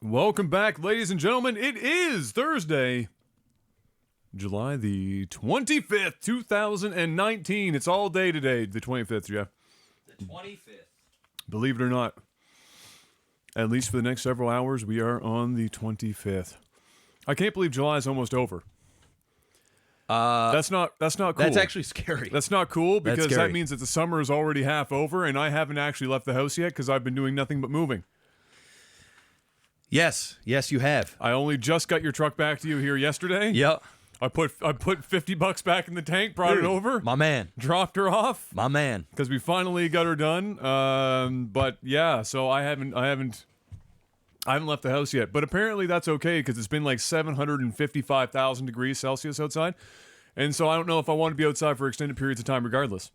Welcome back, ladies and gentlemen. It is Thursday, July the 25th, 2019. It's all day today, the 25th, Jeff. The 25th. Believe it or not, at least for the next several hours, we are on the 25th. I can't believe July is almost over. That's not cool. That's actually scary. That's not cool because That's scary. that means that the summer is already half over, and I haven't actually left the house yet because I've been doing nothing but moving. Yes, you have. I only just got your truck back to you here yesterday. Yep. I put $50 back in the tank, brought it over, My man. dropped her off My man. because we finally got her done. But yeah, so I haven't left the house yet. But apparently that's okay because it's been like 755,000 degrees Celsius outside, and so I don't know if I want to be outside for extended periods of time, regardless.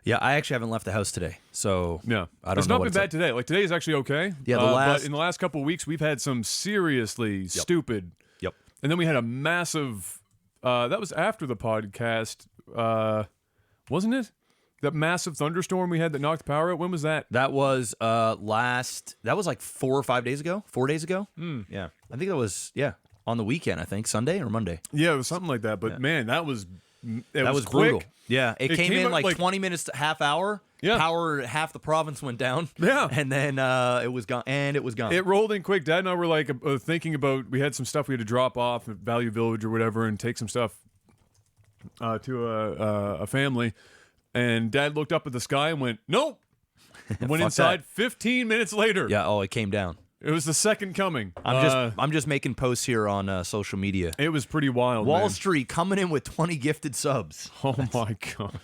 Yeah, I actually haven't left the house today, so Yeah, I don't it's know not what been it's bad like. today. Like today is actually okay. Yeah, but in the last couple of weeks we've had some seriously stupid. Yep. And then we had a massive. That was after the podcast, wasn't it? That massive thunderstorm we had that knocked the power out. When was that? That was That was like 4 or 5 days ago. 4 days ago. Yeah, I think that was on the weekend. I think Sunday or Monday. Yeah, it was something like that. But man, that was That was quick. brutal. Yeah, it came in out like 20 minutes to half hour. Yeah. Power half the province went down. Yeah. And then it was gone. It rolled in quick. Dad and I were like thinking about. We had some stuff we had to drop off at Value Village or whatever, and take some stuff to a family. And Dad looked up at the sky and went, "Nope." And went Fuck inside. that. 15 minutes later. Yeah. Oh, it came down. It was the second coming. I'm just making posts here on social media. It was pretty wild. Wall man. Street coming in with 20 gifted subs. Oh my god.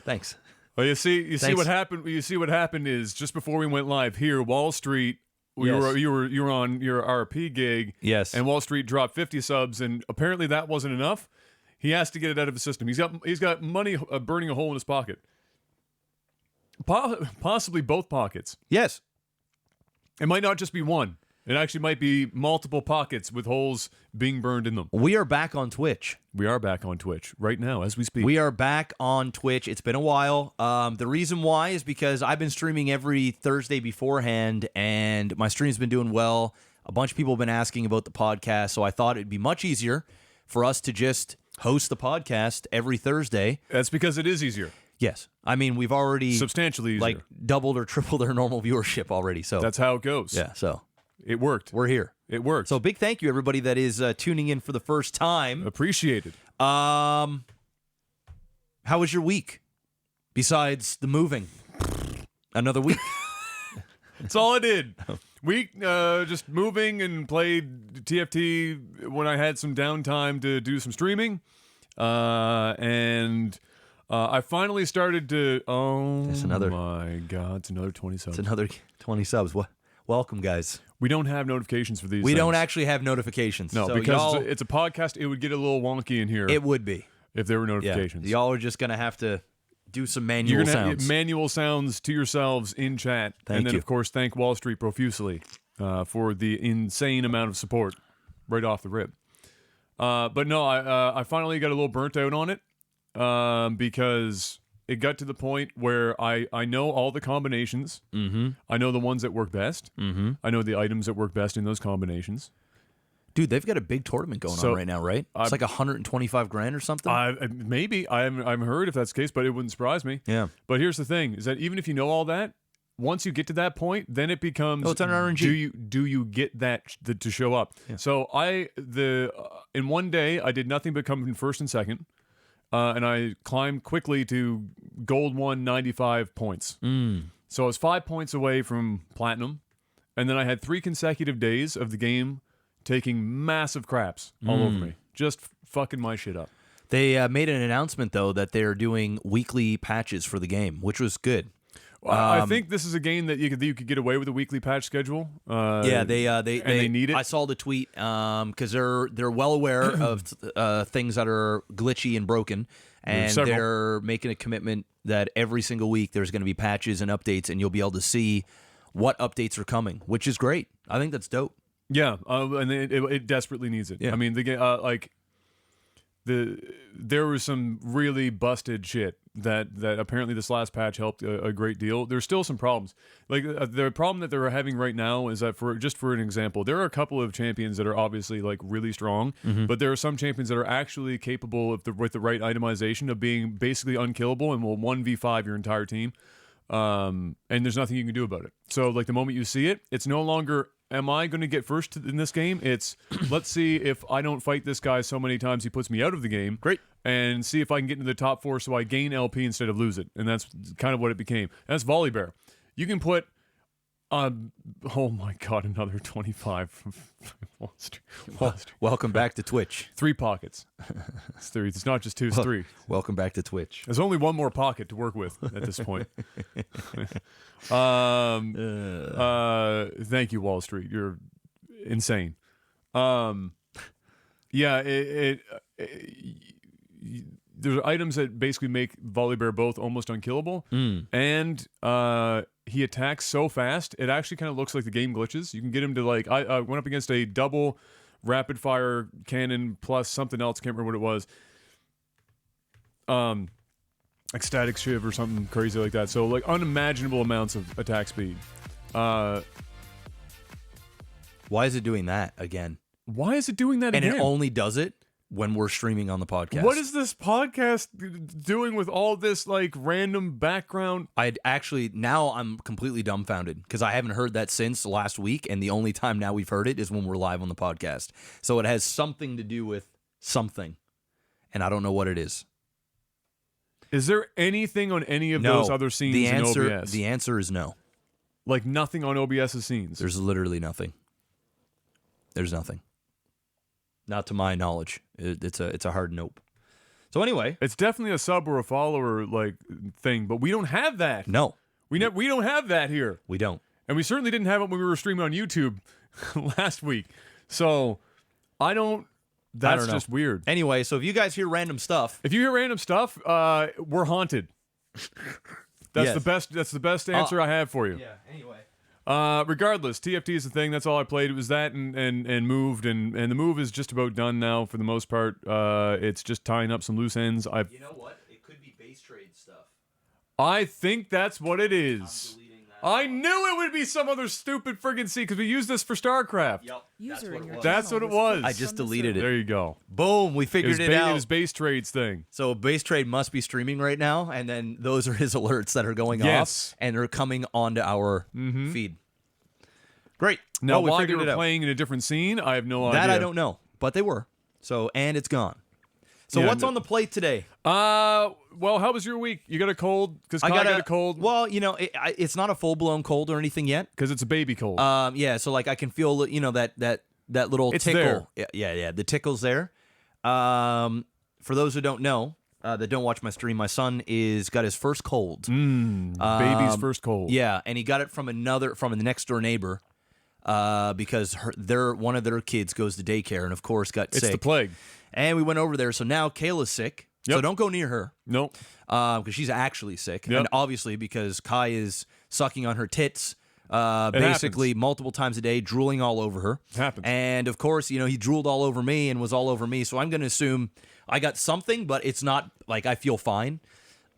Thanks. Well, you see Thanks. what happened. You see what happened is just before we went live here, Wall Street. Yes. You were on your RP gig. Yes. And Wall Street dropped 50 subs, and apparently that wasn't enough. He has to get it out of his system. He's got money burning a hole in his pocket. Possibly both pockets. Yes. It might not just be one. It actually might be multiple pockets with holes being burned in them. We are back on Twitch. We are back on Twitch right now as we speak. We are back on Twitch. It's been a while. The reason why is because I've been streaming every Thursday beforehand, and my stream's been doing well. A bunch of people have been asking about the podcast, so I thought it'd be much easier for us to just host the podcast every Thursday. That's because it is easier. Yes. I mean, we've already Substantially easier. like doubled or tripled our normal viewership already. So That's how it goes. yeah, so It worked. we're here. It worked. So big thank you everybody that is tuning in for the first time. Appreciated. How was your week? Besides the moving, another week. That's all I did. Week just moving and played TFT when I had some downtime to do some streaming. And I finally started to. Oh, It's another- my God. It's another 20 subs. It's another 20 subs. Welcome, guys. We don't have notifications for these We things. don't actually have notifications. No, so because y'all, it's a podcast. It would get a little wonky in here it would be. if there were Yeah. notifications. Y'all are just going to have to do some You're manual gonna have sounds. manual sounds to yourselves in chat, Thank and then you. of course thank Wall Street profusely for the insane amount of support right off the rip. But no, I finally got a little burnt out on it because it got to the point where I know all the combinations. Mm-hmm. I know the ones that work best. Mm-hmm. I know the items that work best in those combinations. Dude, they've got a big tournament going So, on right now, right? It's like 125 grand or something. Maybe I haven't heard if that's the case, but it wouldn't surprise me. Yeah. But here's the thing: is that even if you know all that, once you get to that point, then it becomes Oh, it's on RNG. Do you get that to show up? Yeah. So in one day I did nothing but come in first and second, and I climbed quickly to gold 195 points. So I was 5 points away from platinum, and then I had 3 consecutive days of the game taking massive craps all over me, just fucking my shit up. They made an announcement, though, that they're doing weekly patches for the game, which was good. I think this is a game that you could get away with a weekly patch schedule. Yeah, they need it. I saw the tweet because they're well aware of things that are glitchy and broken, and several. they're making a commitment that every single week there's going to be patches and updates, and you'll be able to see what updates are coming, which is great. I think that's dope. Yeah, and it desperately needs it. Yeah. I mean, the game there was some really busted shit that apparently this last patch helped a great deal. There's still some problems. Like the problem that they're having right now is that for an example, there are a couple of champions that are obviously like really strong, but there are some champions that are actually capable of with the right itemization of being basically unkillable and will 1v5 your entire team. And there's nothing you can do about it. So like the moment you see it, it's no longer, am I going to get first in this game? It's, let's see if I don't fight this guy so many times he puts me out of the game. Great. And see if I can get into the top 4 so I gain LP instead of lose it. And that's kind of what it became. And that's Volley Bear. You can put, oh my God, another 25 from Wall Street. Welcome back to Twitch. 3 pockets. It's 3. It's not just 2, it's 3. Welcome back to Twitch. There's only one more pocket to work with at this point. Thank you, Wall Street. You're insane. Yeah, there's items that basically make Volley Bear both almost unkillable, and he attacks so fast it actually kind of looks like the game glitches. You can get him to like, I went up against a double rapid fire cannon plus something else, can't remember what it was, ecstatic shiv or something crazy like that. So like unimaginable amounts of attack speed. Why is it doing that again? Why is it doing that and again? And it only does it when we're streaming on the podcast. What is this podcast doing with all this like random background? Now I'm completely dumbfounded because I haven't heard that since last week, and the only time now we've heard it is when we're live on the podcast. So it has something to do with something, and I don't know what it is. Is there anything on any of those other scenes in OBS? The answer is no. Like nothing on OBS's scenes? There's literally nothing. There's nothing. Not to my knowledge. It's a hard nope. So anyway, it's definitely a sub or a follower like thing, but we don't have that. No, we don't have that here. We don't, and we certainly didn't have it when we were streaming on YouTube last week. So I don't. That's just weird. Anyway, so if you guys hear random stuff, we're haunted. That's the best. That's the best answer I have for you. Yeah. Anyway. Regardless, TFT is the thing. That's all I played. It was that and moved, and the move is just about done now for the most part. It's just tying up some loose ends. You know what? It could be base trade stuff. I think that's what it is. I'm deleting that. I knew it would be some other stupid friggin' C because we used this for StarCraft. Yep. That's what it was. I just deleted it. There you go. Boom. We figured it out. It was base trades thing. So base trade must be streaming right now, and then those are his alerts that are going off, and they're coming onto our feed. Great. Now, why they were playing in a different scene, I have no idea. That I don't know, but they were. So, and it's gone. So what's on the plate today? Well, how was your week? You got a cold? Because I got a cold. Well, you know, it's not a full-blown cold or anything yet. Because it's a baby cold. Yeah, so like I can feel, you know, that little tickle. There. Yeah, the tickle's there. For those who don't know, that don't watch my stream, my son got his first cold. Baby's first cold. Yeah, and he got it from the next door neighbor. Because one of their kids goes to daycare and of course got sick. It's the plague. And we went over there, so now Kayla's sick. Yep. So don't go near her. Nope. Because she's actually sick. Yep. And obviously because Kai is sucking on her tits basically multiple times a day, drooling all over her. It happens. And of course, you know, he drooled all over me and was all over me. So I'm going to assume I got something, but it's not like I feel fine.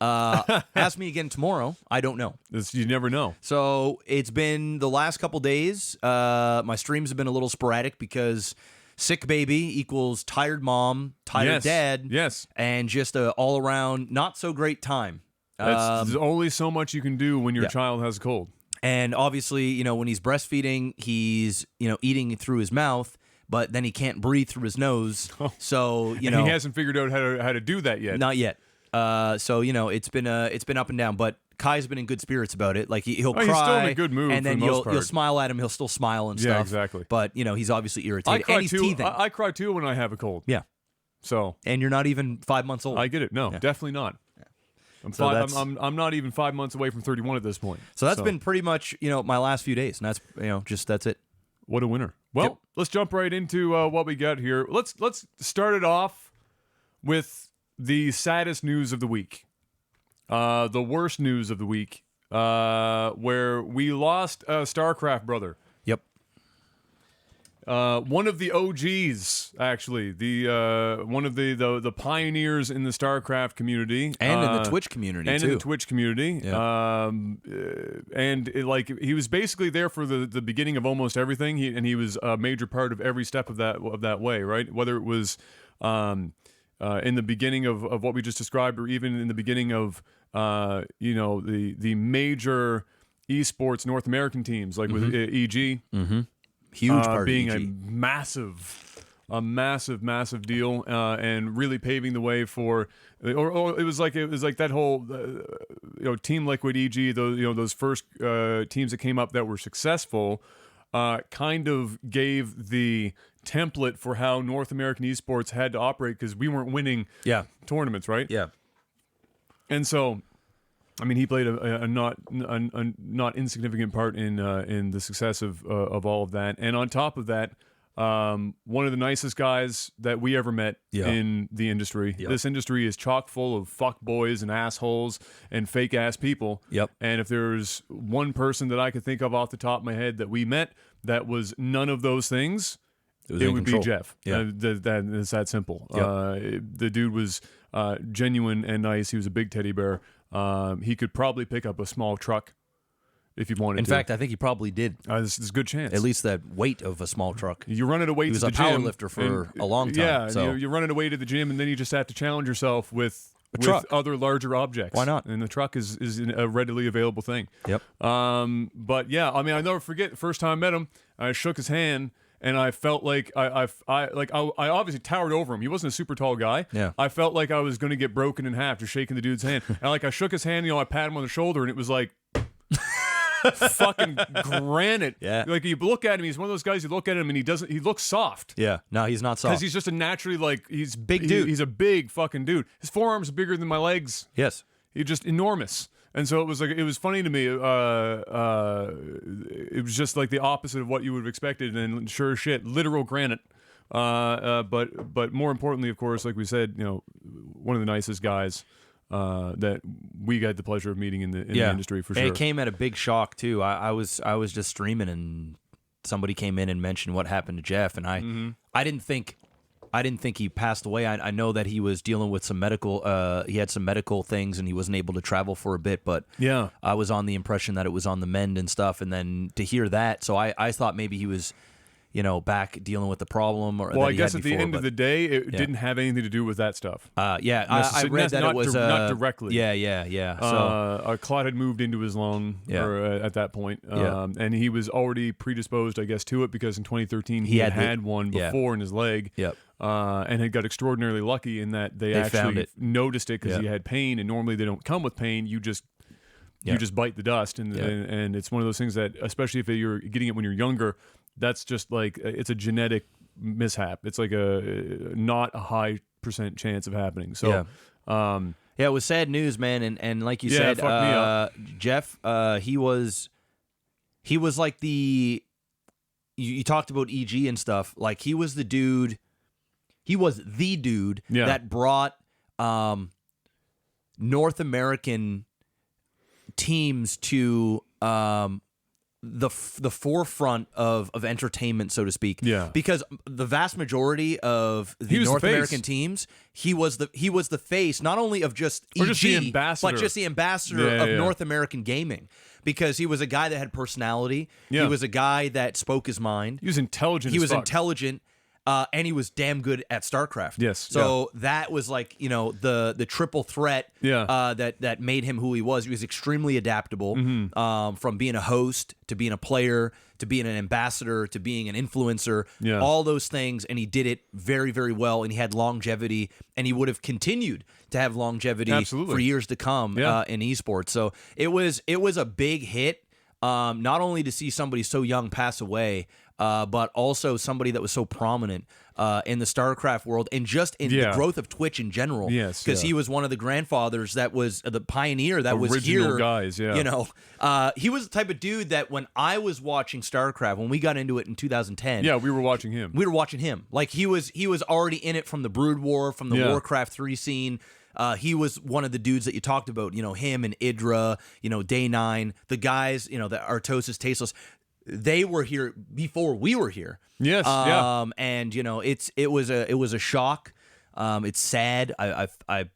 Ask me again tomorrow. I don't know. You never know. So it's been the last couple days. My streams have been a little sporadic because sick baby equals tired mom, tired dad. Yes. And just a all around not so great time. There's only so much you can do when your child has a cold. And obviously, you know, when he's breastfeeding, he's, you know, eating through his mouth, but then he can't breathe through his nose. So, you know, he hasn't figured out how to do that yet. Not yet. So you know, it's been up and down, but Kai's been in good spirits about it. Like he'll cry, he's still in a good mood, and then for the most part. you'll smile at him. He'll still smile and stuff. Yeah, exactly. But you know, he's obviously irritated. And he's teething. I cry too when I have a cold. Yeah. So. And you're not even 5 months old. I get it. No, definitely not. Yeah. I'm not even 5 months away from 31 at this point. So that's been pretty much, you know, my last few days, and that's, you know, that's it. What a winner. Well, let's jump right into what we got here. Let's start it off with the saddest news of the week. The worst news of the week, where we lost a StarCraft brother. Yep. One of the OGs, actually, the one of the pioneers in the StarCraft community, and in the Twitch community, and too. in the Twitch community, he was basically there for the beginning of almost everything. He was a major part of every step of that way, right? Whether it was in the beginning of what we just described, or even in the beginning of the major esports North American teams, like with EG. Huge part being of EG. a massive deal, and really paving the way for, or it was like that whole Team Liquid, EG, those first teams that came up that were successful, kind of gave the template for how North American esports had to operate, because we weren't winning tournaments, right? Yeah. And so, I mean, he played a not insignificant part in the success of all of that. And on top of that, one of the nicest guys that we ever met in the industry. Yep. This industry is chock full of fuckboys and assholes and fake ass people. Yep. And if there's one person that I could think of off the top of my head that we met that was none of those things, it would be Geoff. Yeah. It's that simple. Yep. The dude was genuine and nice. He was a big teddy bear. He could probably pick up a small truck if you wanted to. In fact, I think he probably did. There's a good chance. At least that weight of a small truck. You run it away to the gym. He was a power lifter for a long time. Yeah, so. you run it away to the gym, and then you just have to challenge yourself with truck. other larger objects. Why not? And the truck is a readily available thing. Yep. But yeah, I mean, I never forget the first time I met him. I shook his hand. And I felt like I obviously towered over him. He wasn't a super tall guy. Yeah. I felt like I was going to get broken in half just shaking the dude's hand. And I shook his hand. I pat him on the shoulder, and it was like fucking granite. Yeah. Like, you look at him, he's one of those guys. You look at him, and he looks soft. Yeah. No, he's not soft. Because he's just a naturally he's big dude. He's a big fucking dude. His forearms are bigger than my legs. Yes. He's just enormous. And so it was funny to me. It was just like the opposite of what you would have expected, and sure as shit, literal granite. But more importantly, of course, like we said, one of the nicest guys that we had the pleasure of meeting in the industry, for sure. And it came at a big shock too. I was just streaming, and somebody came in and mentioned what happened to Geoff, and I didn't think he passed away. I know that he was dealing with some medical. He had some medical things, and he wasn't able to travel for a bit. But yeah, I was on the impression that it was on the mend and stuff. And then to hear that, so I thought maybe he was, back dealing with the problem. Or well, that I he guess had at before, the end of the day, it didn't have anything to do with that stuff. I read that it was not directly. Yeah. So a clot had moved into his lung at that point, and he was already predisposed, I guess, to it, because in 2013 he had one before in his leg. Yep. And had got extraordinarily lucky in that they actually found it. noticed it, because he had pain, and normally they don't come with pain. You just bite the dust, and it's one of those things that, especially if you're getting it when you're younger, that's just like, it's a genetic mishap. It's like not a high % chance of happening. So it was sad news, man, and like you said, it fucked me up. Geoff, he was like the you talked about EG and stuff. Like, he was the dude. He was the dude that brought North American teams to the forefront of entertainment, so to speak. Yeah. Because the vast majority of the North American teams, he was the face, not only of just EG, just the ambassador. but just the ambassador of North American gaming. Because he was a guy that had personality. Yeah. He was a guy that spoke his mind. He was intelligent. He as was fuck. intelligent. And he was damn good at StarCraft. Yes. So that was like, the triple threat that made him who he was. He was extremely adaptable, from being a host to being a player to being an ambassador to being an influencer, all those things. And he did it very, very well. And he had longevity, and he would have continued to have longevity for years to come in esports. So it was a big hit, not only to see somebody so young pass away, but also somebody that was so prominent in the StarCraft world, and just in the growth of Twitch in general. Yes, because he was one of the grandfathers that was the pioneer that was Original here. Guys, he was the type of dude that when I was watching StarCraft, when we got into it in 2010, we were watching him. We were watching him. Like, he was already in it from the Brood War, from the Warcraft 3 scene. He was one of the dudes that you talked about, him and Idra, Day 9, the guys, the Artosis, Tasteless. they were here before we were here. Yes, yeah. And you know, it was a shock. It's sad. It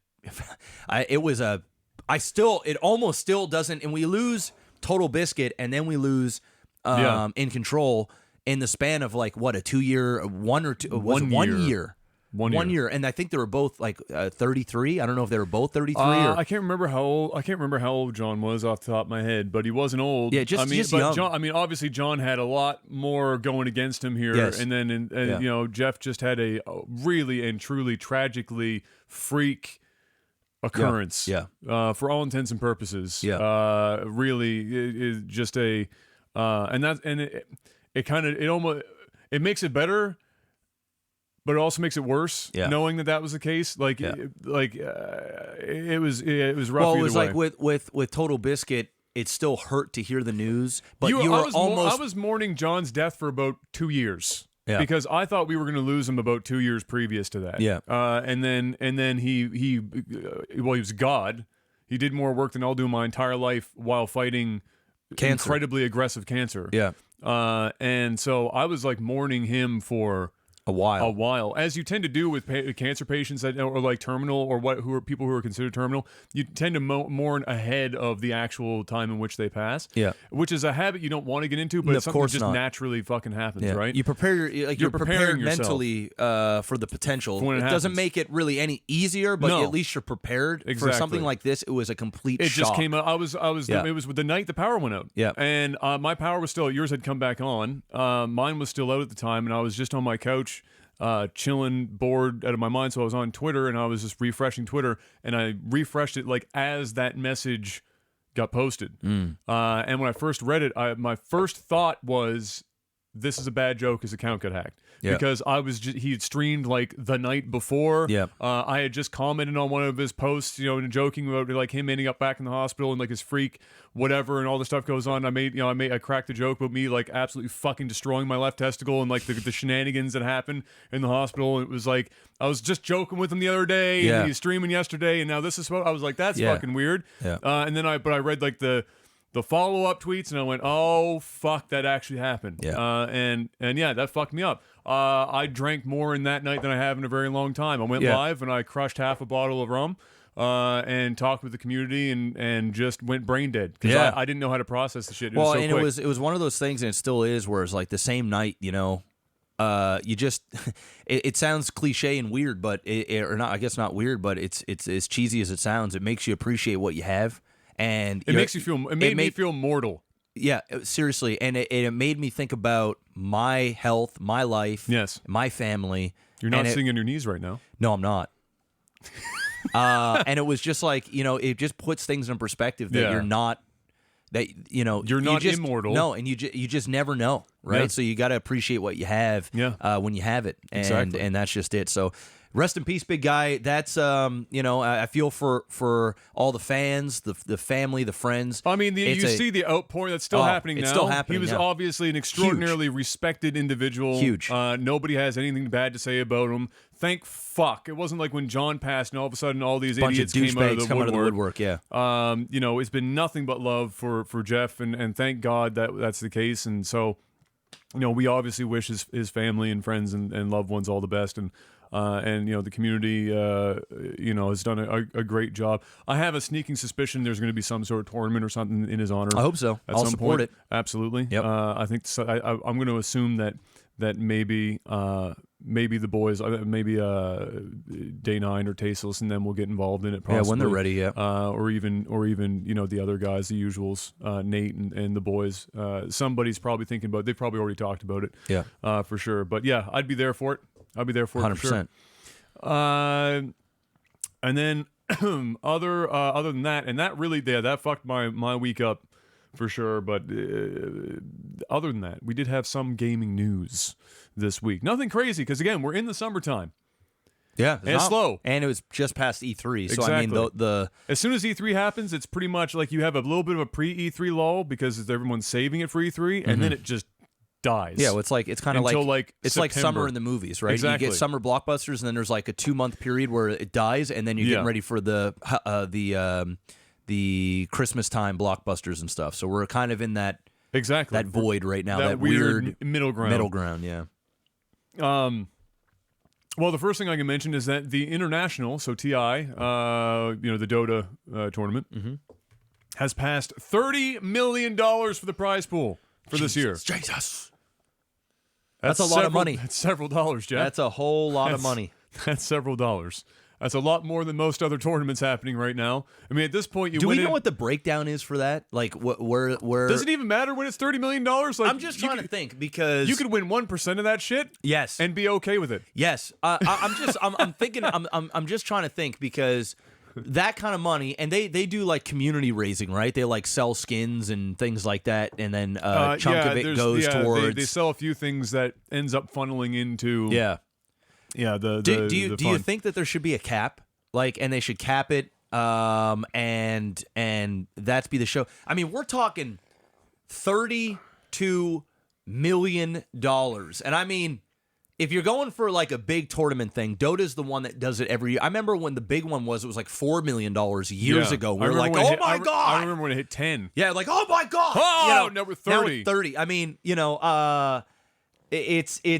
almost still doesn't. And we lose Total Biscuit, and then we lose In Control in the span of like what, a 2 year, 1 or 2, was it 1 year. 1 year, and I think they were both like 33. I don't know if they were both 33. Or... I can't remember how old John was off the top of my head, but he wasn't old. Yeah, just young. John, I mean, obviously John had a lot more going against him here, yes. and then you know, Geoff just had a really and truly tragically freak occurrence. Yeah. For all intents and purposes. Yeah. Really is just a it makes it better. But it also makes it worse, knowing that was the case. Like, it was rough. Well, it was either like way. with Total Biscuit, it still hurt to hear the news. But I was mourning John's death for about 2 years. Yeah. Because I thought we were going to lose him about 2 years previous to that. Yeah. And then he was God. He did more work than I'll do my entire life while fighting incredibly aggressive cancer. Yeah. And so I was like mourning him for a while, as you tend to do with cancer patients that are like terminal, or who are people who are considered terminal. You tend to mourn ahead of the actual time in which they pass. Yeah, which is a habit you don't want to get into, but it's something that just naturally fucking happens, right? You prepare, you're prepared mentally for the potential. For when it doesn't make it really any easier, but at least you're prepared for something like this. It was a complete shock. It just came out. It was the night the power went out. Yeah, and my power was still. Yours had come back on. Mine was still out at the time, and I was just on my couch. Chilling, bored out of my mind, so I was on Twitter and I was just refreshing Twitter, and I refreshed it like as that message got posted. And when I first read it, my first thought was, this is a bad joke, his account got hacked. Because he had streamed like the night before. I had just commented on one of his posts, you know, and joking about like him ending up back in the hospital and like his freak, whatever, and all this stuff goes on. I cracked a joke about me like absolutely fucking destroying my left testicle and like the shenanigans that happened in the hospital. It was like I was just joking with him the other day, and he's streaming yesterday, and now this is what I was like, that's fucking weird. And then I read like the follow-up tweets, and I went, oh, fuck, that actually happened. And that fucked me up. I drank more in that night than I have in a very long time. I went live, and I crushed half a bottle of rum and talked with the community and just went brain dead. Because I didn't know how to process the shit. It was so quick. It was one of those things, and it still is, where it's like the same night, you know, you just it sounds cliche and weird, but or not, I guess not weird, but it's as cheesy as it sounds. It makes you appreciate what you have. And it makes you feel. It made me feel mortal. Yeah, seriously, and it made me think about my health, my life, my family. You're not sitting on your knees right now. No, I'm not. And it was just like, you know, it just puts things in perspective that you're not. That you're not immortal. No, and you just never know, right? Yeah. So you got to appreciate what you have when you have it, and that's just it. So. Rest in peace, big guy. That's I feel for all the fans, the family, the friends. I mean, you see the outpouring that's still happening now. It's still happening. He was obviously an extraordinarily respected individual. Huge. Nobody has anything bad to say about him. Thank fuck. It wasn't like when John passed and all of a sudden all these idiots came out of the woodwork. It's been nothing but love for Geoff, and thank God that's the case. And so, we obviously wish his family and friends and loved ones all the best. And the community, has done a great job. I have a sneaking suspicion there's going to be some sort of tournament or something in his honor. I hope so. I'll support it. Absolutely. Yep. I think so. I'm going to assume that maybe the boys, maybe Day 9 or Tasteless, and then we'll get involved in it. Possibly. Yeah, when they're ready. Yeah. Or even the other guys, the usuals, Nate and the boys. Somebody's probably thinking about it. They've probably already talked about it. Yeah. For sure. But yeah, I'd be there for it. 100%. For sure. And then other than that, and that really that fucked my week up for sure. But other than that, we did have some gaming news this week. Nothing crazy because again, we're in the summertime. Yeah, it's slow, and it was just past E3. So exactly. I mean, the as soon as E3 happens, it's pretty much like you have a little bit of a pre-E3 lull because everyone's saving it for E3, and then it just dies. Yeah, well, it's kind of like it's September. Like summer in the movies, right? Exactly. You get summer blockbusters, and then there's like a 2-month period where it dies, and then you're getting ready for the Christmas time blockbusters and stuff. So we're kind of in that Exactly. that void right now, that weird middle ground. Middle ground, yeah. Well, the first thing I can mention is that the international, so TI, the Dota tournament, has passed $30 million for the prize pool for this year. Jesus. That's a lot of money. That's several dollars, Jeff. That's a whole lot of money. That's several dollars. That's a lot more than most other tournaments happening right now. I mean, at this point, Do we know what the breakdown is for that? Like, where? Does it even matter when it's $30 million? Like, I'm just trying to think because you could win 1% of that shit. Yes, and be okay with it. Yes, I'm thinking. I'm just trying to think because that kind of money, and they do like community raising, right? They like sell skins and things like that, and then a chunk of it goes towards. They sell a few things that ends up funneling into. Yeah, do you think that there should be a cap, like, and they should cap it, and that's be the show? I mean, we're talking $32 million, and I mean, if you're going for like a big tournament thing, Dota's the one that does it every year. I remember when the big one was, it was like $4 million years ago. We were like, oh my God. I remember when it hit 10. Yeah, like, oh my God. Oh, now we're 30. Now we're 30. I mean, it's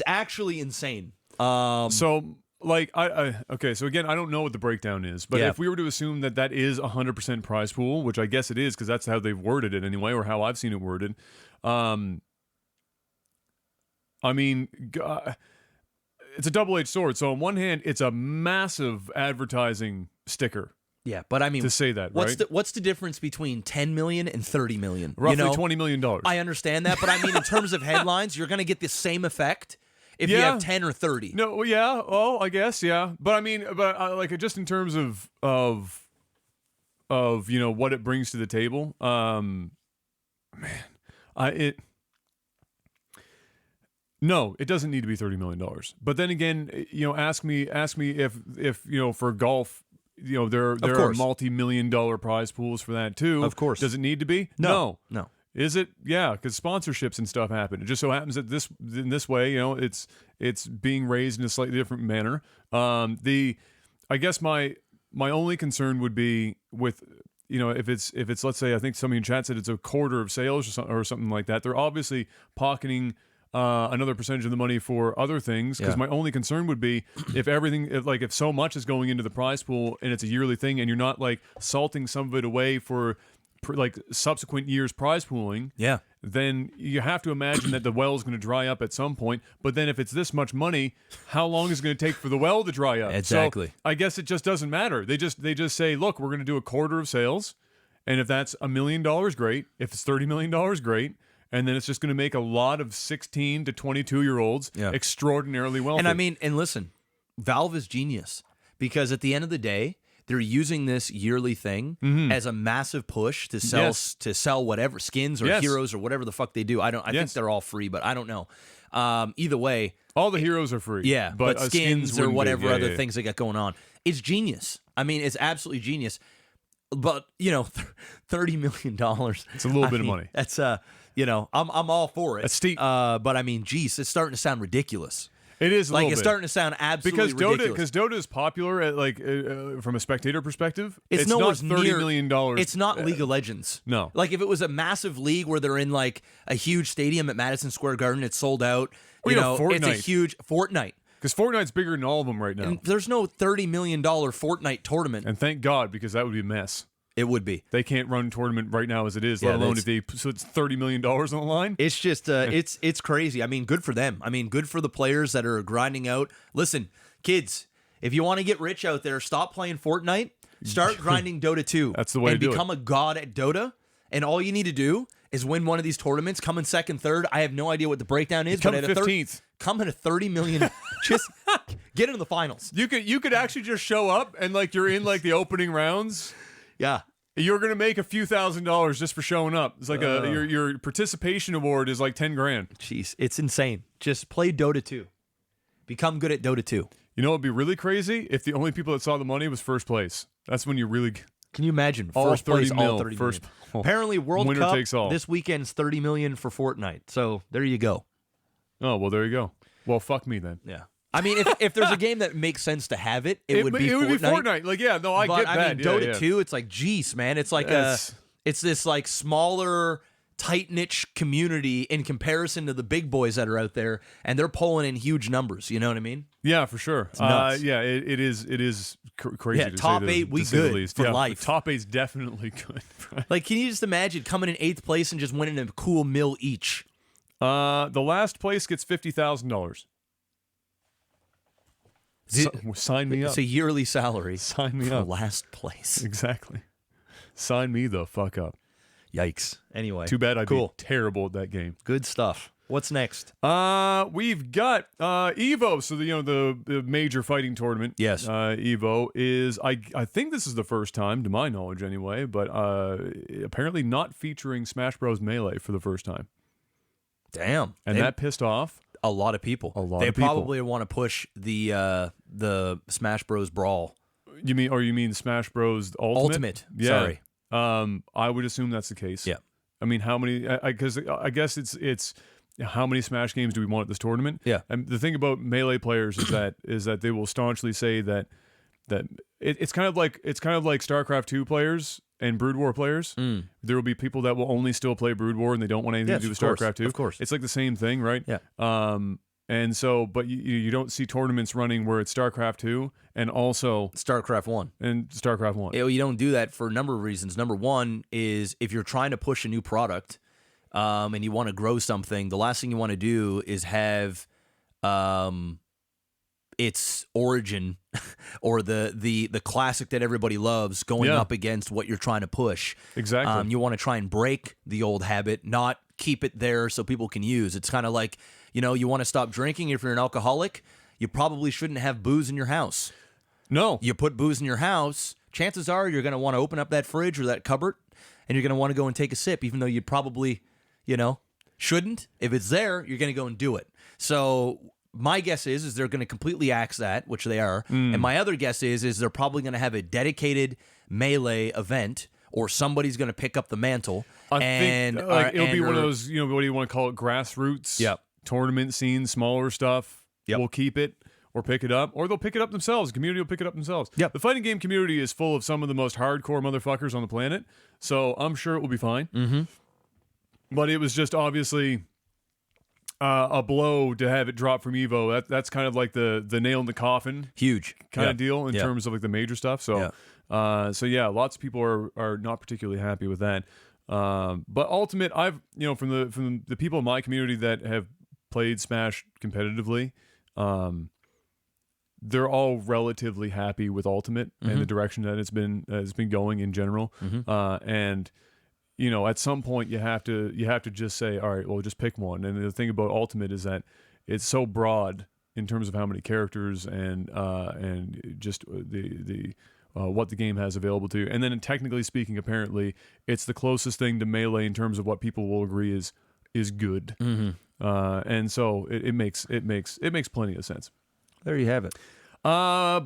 actually insane. So like okay, so again, I don't know what the breakdown is, but if we were to assume that is 100% prize pool, which I guess it is because that's how they've worded it anyway, or how I've seen it worded. I mean, it's a double-edged sword. So on one hand, it's a massive advertising sticker. Yeah, but I mean, to say that, right? What's the difference between 10 million and 30 million? Roughly $20 million. I understand that, but I mean, in terms of headlines, you're going to get the same effect if you have 10 or 30. No, yeah, oh, I guess, yeah. But I mean, like just in terms of what it brings to the table, no, it doesn't need to be $30 million. But then again, ask me if for golf, there are multi-million-dollar prize pools for that too. Of course. Does it need to be? No. Is it? Yeah, because sponsorships and stuff happen. It just so happens that in this way, it's being raised in a slightly different manner. I guess my only concern would be with if it's let's say, I think somebody in chat said it's a quarter of sales or something like that. They're obviously pocketing another percentage of the money for other things. Because my only concern would be if so much is going into the prize pool and it's a yearly thing, and you're not like salting some of it away for like subsequent years prize pooling, then you have to imagine that the well is going to dry up at some point. But then if it's this much money, how long is it going to take for the well to dry up? Exactly. So I guess it just doesn't matter. They just say, look, we're going to do a quarter of sales, and if that's $1 million, great. If it's $30 million, great. And then it's just going to make a lot of 16 to 22-year-olds extraordinarily wealthy. And I mean, and listen, Valve is genius, because at the end of the day, they're using this yearly thing as a massive push to sell whatever skins or heroes or whatever the fuck they do. I think they're all free, but I don't know. Either way, all the heroes are free. Yeah, but skins or whatever other things they got going on. It's genius. I mean, it's absolutely genius. But $30 million. It's a little bit of money. That's I'm all for it. That's steep. But I mean, geez, it's starting to sound ridiculous. It is it's starting to sound absolutely ridiculous. Because Dota is popular at from a spectator perspective. It's not nowhere $30 million. It's not League of Legends. No. Like if it was a massive league where they're in like a huge stadium at Madison Square Garden, it's sold out. Fortnite. It's a huge Fortnite. Because Fortnite's bigger than all of them right now. And there's no $30 million Fortnite tournament. And thank God, because that would be a mess. It would be. They can't run tournament right now as it is, let alone so it's $30 million on the line. It's just, it's crazy. I mean, good for them. I mean, good for the players that are grinding out. Listen, kids, if you want to get rich out there, stop playing Fortnite. Start grinding Dota 2. That's the way to do it. And become a god at Dota. And all you need to do is win one of these tournaments. Come in second, third. I have no idea what the breakdown is. Come 15th. Come in a 30 million. Just get into the finals. You could actually just show up and like you're in like the opening rounds. Yeah. You're gonna make a few $1,000s just for showing up. It's like your participation award is like $10,000. Jeez, it's insane. Just play Dota 2. Become good at Dota 2. You know, it'd be really crazy if the only people that saw the money was first place. That's when you really. Can you imagine? All first 30 place, mil, all 30 first. million. Apparently, World winner Cup takes all. This weekend's 30 million for Fortnite. So there you go. Oh well, there you go. Well, fuck me then. Yeah. I mean, if there's a game that makes sense to have it would be Fortnite. It would be Fortnite. Like, yeah, no, I get that. I mean, Dota 2, it's like, geez, man, it's like it's this like smaller tight niche community in comparison to the big boys that are out there, and they're pulling in huge numbers. You know what I mean? Yeah, for sure. Nuts. Yeah, it is crazy. Yeah, to top say eight, we to say the good least. for Yeah, life. Top eight's definitely good. Like, can you just imagine coming in 8th place and just winning a cool mill each? The last place gets $50,000. Sign me up. It's a yearly salary. Sign me for up. last place. Exactly. Sign me the fuck up. Yikes. Anyway. Too bad I'd cool. be terrible at that game. Good stuff. What's next? We've got Evo. So the major fighting tournament. Yes. Evo is I think this is the first time, to my knowledge anyway, but apparently not featuring Smash Bros. Melee for the first time. Damn. And that pissed off a lot of people. They probably want to push the Smash Bros. Brawl. You mean Smash Bros. Ultimate? Yeah. Sorry. I would assume that's the case. Yeah. I mean, how many? Because I guess it's how many Smash games do we want at this tournament? Yeah. And the thing about Melee players is that they will staunchly say that it's kind of like StarCraft 2 players and Brood War players. There will be people that will only still play Brood War and they don't want anything to do with StarCraft 2. Of course. It's like the same thing, right? Yeah. And so, but you don't see tournaments running where it's StarCraft 2 and also StarCraft 1. And StarCraft 1. You don't do that for a number of reasons. Number one is if you're trying to push a new product and you want to grow something, the last thing you want to do is have its origin or the classic that everybody loves going up against what you're trying to push. Exactly. You want to try and break the old habit, not keep it there so people can use. It's kind of like, you want to stop drinking. If you're an alcoholic, you probably shouldn't have booze in your house. No. You put booze in your house, chances are you're going to want to open up that fridge or that cupboard and you're going to want to go and take a sip, even though you probably, shouldn't. If it's there, you're going to go and do it. So my guess is they're going to completely axe that, which they are. And my other guess is they're probably going to have a dedicated Melee event or somebody's going to pick up the mantle. I think it'll be one of those, what do you want to call it, grassroots tournament scene, smaller stuff. We'll keep it or pick it up, or they'll pick it up themselves. The community will pick it up themselves. Yep. The fighting game community is full of some of the most hardcore motherfuckers on the planet, so I'm sure it will be fine. Mm-hmm. But it was just obviously a blow to have it drop from Evo. That's kind of like the nail in the coffin, huge kind of deal in terms of like the major stuff. So, lots of people are not particularly happy with that. But Ultimate, I've from the people in my community that have played Smash competitively, they're all relatively happy with Ultimate and the direction that it's been going in general. And at some point you have to just say, all right, well, just pick one. And the thing about Ultimate is that it's so broad in terms of how many characters and just the what the game has available to you. And then technically speaking, apparently it's the closest thing to Melee in terms of what people will agree is good. And so it makes plenty of sense. There you have it.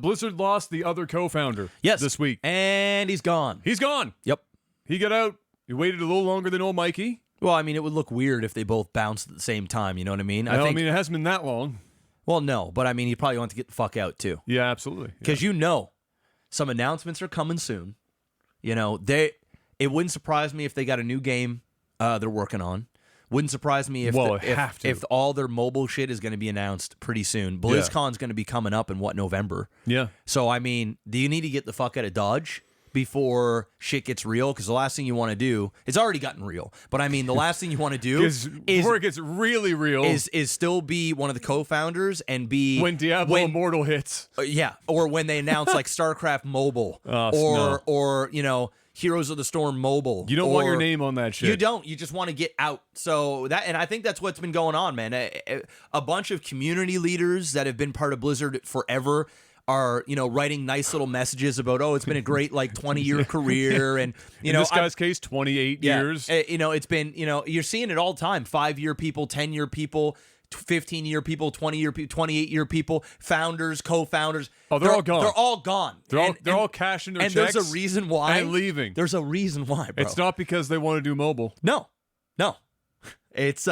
Blizzard lost the other co-founder this week. And he's gone. He's gone. Yep. He got out. He waited a little longer than old Mikey. Well, I mean, it would look weird if they both bounced at the same time. You know what I mean? I mean, it hasn't been that long. Well, no, but I mean, he probably wants to get the fuck out too. Yeah, absolutely. Because some announcements are coming soon. It wouldn't surprise me if they got a new game they're working on. Wouldn't surprise me if all their mobile shit is going to be announced pretty soon. BlizzCon's going to be coming up in November. Yeah. So I mean, do you need to get the fuck out of Dodge before shit gets real? Because the last thing you want to do, it's already gotten real. But I mean, the last thing you want to do before it gets really real is still be one of the co-founders and be when Diablo Immortal hits. Or when they announce like StarCraft Mobile or Heroes of the Storm Mobile. You don't want your name on that shit. You don't. You just want to get out. So and I think that's what's been going on, man. A bunch of community leaders that have been part of Blizzard forever are, writing nice little messages about, it's been a great 20-year career, and in this guy's case, 28 years. It's been, you're seeing it all the time. 5-year people, 10-year people, 15-year people, 20-year people, 28-year people, founders, co-founders. Oh, they're all gone. They're all gone. They're all cashing their checks. And there's a reason why. And leaving. There's a reason why, bro. It's not because they want to do mobile. No. It's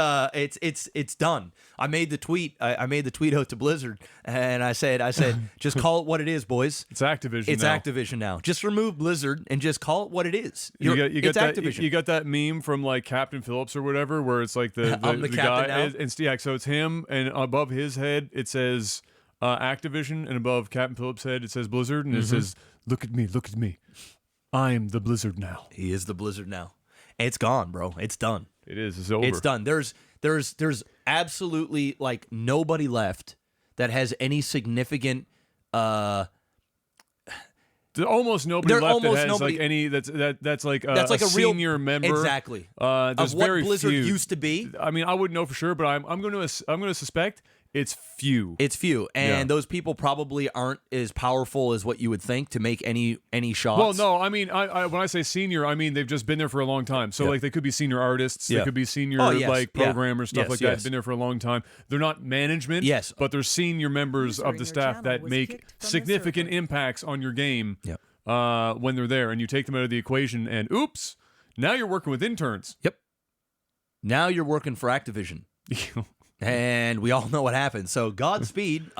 done. I made the tweet. I made the tweet out to Blizzard, and I said, just call it what it is, boys. It's Activision. It's now. Activision now. Just remove Blizzard and just call it what it is. You It's got that, Activision. You got that meme from like Captain Phillips or whatever, where it's like the I'm the guy, captain now? and yeah, so it's him, and above his head it says Activision, and above Captain Phillips' head it says Blizzard, and it says, "Look at me, I'm the Blizzard now." He is the Blizzard now. It's gone, bro. It's done. It is. It's over. It's done. There's absolutely like nobody left that has any significant. There's almost nobody left almost that has nobody- like any that's like a, That's like a real senior member. Exactly. There's Of what very Blizzard few. used to be. I mean, I wouldn't know for sure, but I'm going to suspect it's few. It's few, and Yeah. those people probably aren't as powerful as what you would think to make any shots. Well, no, I mean, I when I say senior, I mean they've just been there for a long time. So like they could be senior artists, Yeah. they could be senior Oh, yes. like Yeah. programmers, stuff Yes, like that. yes. Been there for a long time. They're not management, Yes. but they're senior members User of in the your staff channel that was make kicked from the significant server. impacts on your game. Yep. When they're there, and you take them out of the equation, and oops, now you're working with interns. Yep. Now you're working for Activision. And we all know what happened. So Godspeed.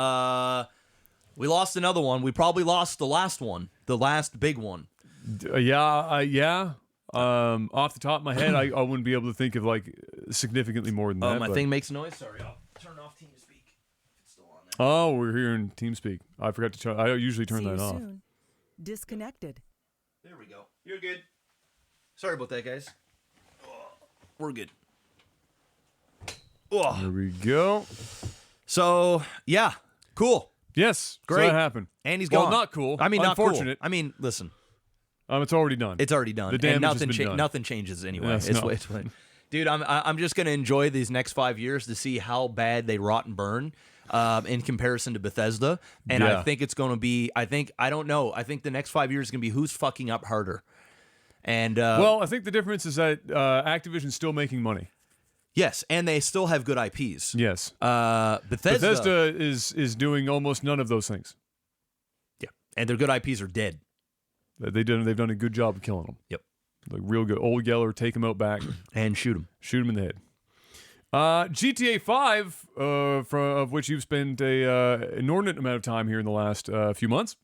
We lost another one. We probably lost the last one, the last big one. Yeah. Off the top of my head, I wouldn't be able to think of like significantly more than that. My but- thing makes noise. Sorry, I'll turn off TeamSpeak if it's still on there. Oh, we're hearing TeamSpeak. I forgot to turn. I usually turn See you that off. soon. Disconnected. There we go. You're good. Sorry about that, guys. We're good. There we go. So yeah, cool. Yes, Great. So that happened. And he's Well, gone. not cool. I mean, not cool. Unfortunate. I mean, listen, It's already done. it's already done. The damage and has nothing been done. nothing changes anyway. Yes, It's no. it's what- dude, I'm just gonna enjoy these next 5 years to see how bad they rot and burn. In comparison to Bethesda, and Yeah. I think it's going to be. I don't know. I think the next 5 years is going to be who's fucking up harder. And well, I think the difference is that Activision's still making money. yes, and they still have good IPs. Yes. Bethesda, is doing almost none of those things. yeah, and their good IPs are dead. They've done a good job of killing them. Yep, Like real good. Old Yeller, take them out back, and shoot them. shoot them in the head. GTA 5, of which you've spent a inordinate amount of time here in the last few months,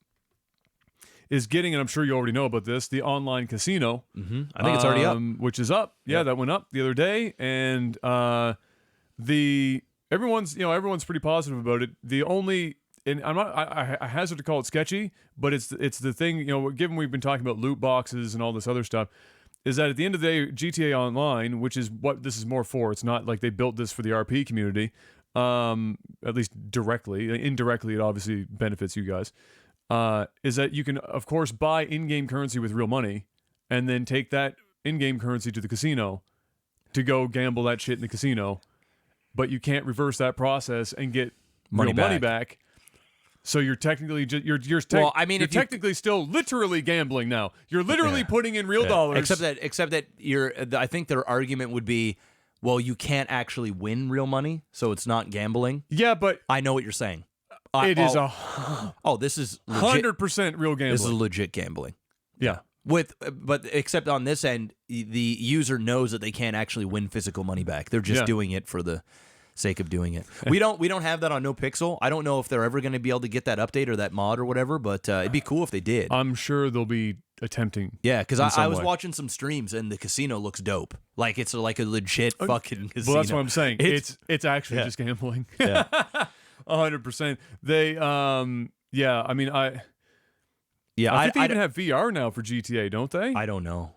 is getting, and I'm sure you already know about this, the online casino. Mm-hmm. I think it's already up. Which is up. Yeah, that went up the other day, and everyone's pretty positive about it. The only, and I hazard to call it sketchy, but it's the thing, given we've been talking about loot boxes and all this other stuff, is that at the end of the day, GTA Online, which is what this is more for, it's not like they built this for the RP community, at least directly. Indirectly, it obviously benefits you guys, is that you can, of course, buy in-game currency with real money and then take that in-game currency to the casino to go gamble that shit in the casino, but you can't reverse that process and get real money back. So you're technically you're technically still literally gambling now. You're literally putting in real dollars. Except that I think their argument would be, well, you can't actually win real money, so it's not gambling. Yeah, but I know what you're saying. this is This is legit. 100% real gambling. This is legit gambling. Yeah. But except on this end, the user knows that they can't actually win physical money back. They're just doing it for the sake of doing it. We don't have that on No Pixel. I don't know if they're ever going to be able to get that update or that mod or whatever, but it'd be cool if they did. I'm sure they'll be attempting. Yeah, because in I some was way. watching some streams and the casino looks dope. Like it's like a legit fucking casino. Well, that's what I'm saying. It's actually just gambling. Yeah. 100%. They I mean I think they even have VR now for GTA, don't they? I don't know.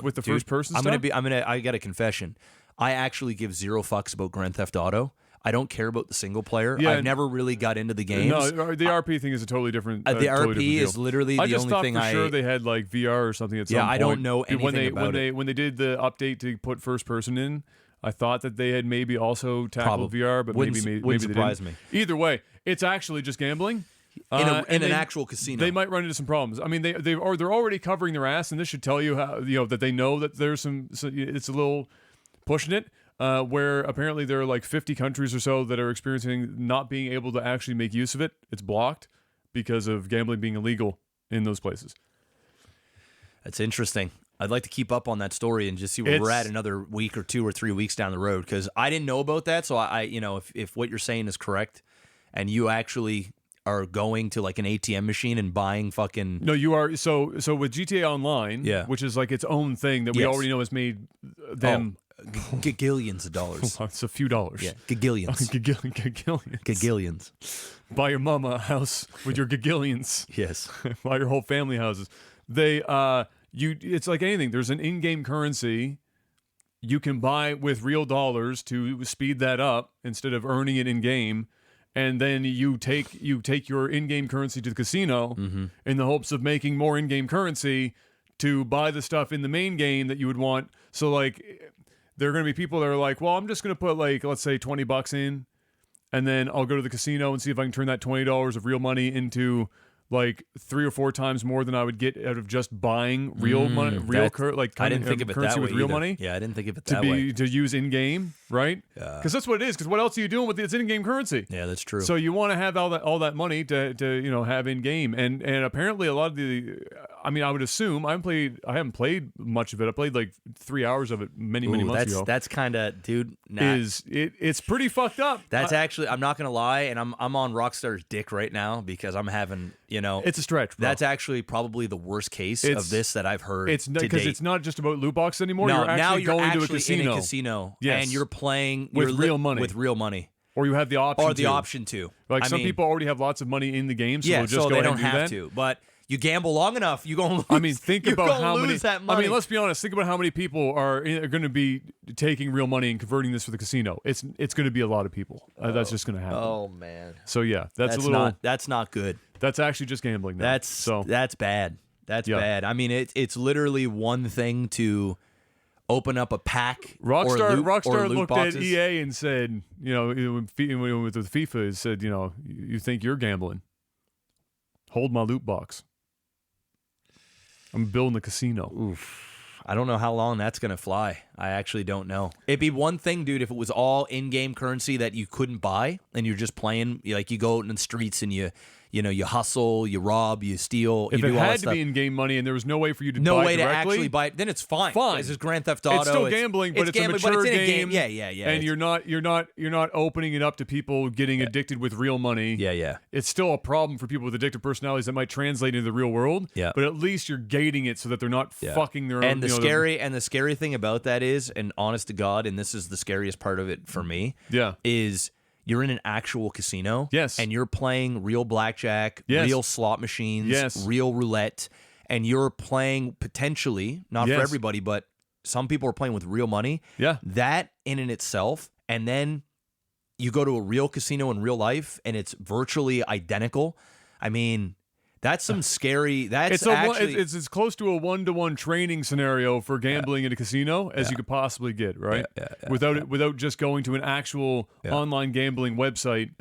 With the first person I stuff? got a confession. I actually give zero fucks about Grand Theft Auto. I don't care about the single player. Yeah, I've never really got into the games. No, the RP thing is a totally different. The totally RP different is deal. literally I the just only thought thing for sure they had like VR or something at some point. I don't know anything when about when they did the update to put first person in. I thought that they had maybe also tackled Probably. VR, but Wouldn't maybe they surprise didn't. me. Either way, it's actually just gambling. in And an actual casino. They might run into some problems. I mean, they're already covering their ass, and this should tell you how that they know that there's it's a little pushing it. Where apparently there are like 50 countries or so that are experiencing not being able to actually make use of it. It's blocked because of gambling being illegal in those places. That's interesting. I'd like to keep up on that story and just see where we're It's- at another week or 2 or 3 weeks down the road, because I didn't know about that. So I if what you're saying is correct, and you actually are going to like an ATM machine and buying fucking No, you are so with GTA Online, Yeah. which is like its own thing that we Yes. already know has made them. gagillions of dollars. It's a few dollars. Yeah, gagillions. Gagillions. Gagillions. Buy your mama a house with your gagillions. Yes. Buy your whole family houses. They it's like anything. There's an in-game currency you can buy with real dollars to speed that up instead of earning it in game. And then you take your in-game currency to the casino in the hopes of making more in-game currency to buy the stuff in the main game that you would want. So like there are going to be people that are like, well, I'm just going to put like, let's say $20 in, and then I'll go to the casino and see if I can turn that $20 of real money into like 3 or 4 times more than I would get out of just buying real money, I didn't think of it currency that way with real either. money. Yeah, I didn't think of it To that way. to use in game, right? Yeah. Because that's what it is. Because what else are you doing with its in-game currency? Yeah, that's true. So you want to have all that money to have in game, and apparently a lot of I would assume I haven't played much of it. I played like 3 hours of it many months ago. That's kind of, dude. Nah, It's pretty fucked up. that's actually, I'm not gonna lie, and I'm on Rockstar's dick right now because I'm having, It's a stretch, bro. That's actually probably the worst case of this that I've heard. It's because it's not just about loot boxes anymore. No, you're actually now you're going actually to a casino, in a casino, Yes. and you're playing With real money. With real money, or you have the option, or the to. option to. Like I some mean, people already have lots of money in the game, so yeah, they'll just so go they ahead don't and do have that. to. But you gamble long enough, you're gonna lose. I mean, think you're about gonna how lose many. that money. I mean, let's be honest. Think about how many people are going to be taking real money and converting this for the casino. It's going to be a lot of people. That's just going to happen. Oh man, So yeah, that's a little. that's not good. That's actually just gambling. Now. That's bad. That's Yeah. bad. I mean, it's literally one thing to open up a pack. Rockstar or loot looked boxes. at EA and said, with FIFA, it said, you think you're gambling? Hold my loot box. I'm building a casino. Oof. I don't know how long that's going to fly. I actually don't know. It'd be one thing, dude, if it was all in-game currency that you couldn't buy and you're just playing, like you go out in the streets and you hustle, you rob, you steal, If you it do all that had to stuff. be in-game money and there was no way for you to No buy way to directly, actually buy it, then it's fine. Fine. This is Grand Theft Auto. it's still gambling, but it's a gambling, mature but it's in a game. Yeah. And you're not opening it up to people getting addicted with real money. Yeah. It's still a problem for people with addictive personalities that might translate into the real world. Yeah. But at least you're gating it so that they're not fucking their own. And the scary thing about that is, and honest to God, and this is the scariest part of it for me, is you're in an actual casino. Yes. And you're playing real blackjack, Yes. real slot machines, Yes. real roulette, and you're playing potentially, not for Yes. everybody, but some people are playing with real money. Yeah. That in and itself, and then you go to a real casino in real life and it's virtually identical. I mean, that's some scary. That's actually it's as close to a 1-to-1 training scenario for gambling in a casino as you could possibly get, right? Without just going to an actual online gambling website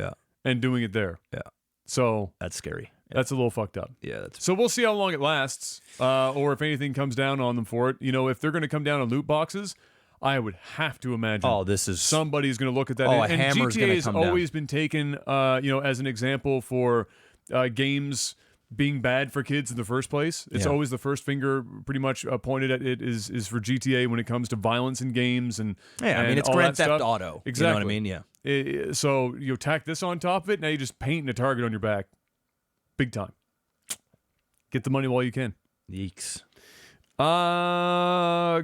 and doing it there. Yeah. So that's scary. that's a little fucked up. Yeah, that's So we'll see how long it lasts, or if anything comes down on them for it. If they're going to come down on loot boxes, I would have to imagine. this is Somebody's going to look at that. Oh, a and hammer's GTA gonna has come down. always been taken, as an example for games being bad for kids in the first place. It's Yeah. always the first finger pretty much pointed at it is for GTA when it comes to violence in games and it's all Grand that Theft stuff. Auto. Exactly. You know what I mean? Yeah. So you tack this on top of it. Now you're just painting a target on your back, big time. Get the money while you can. Yeeks.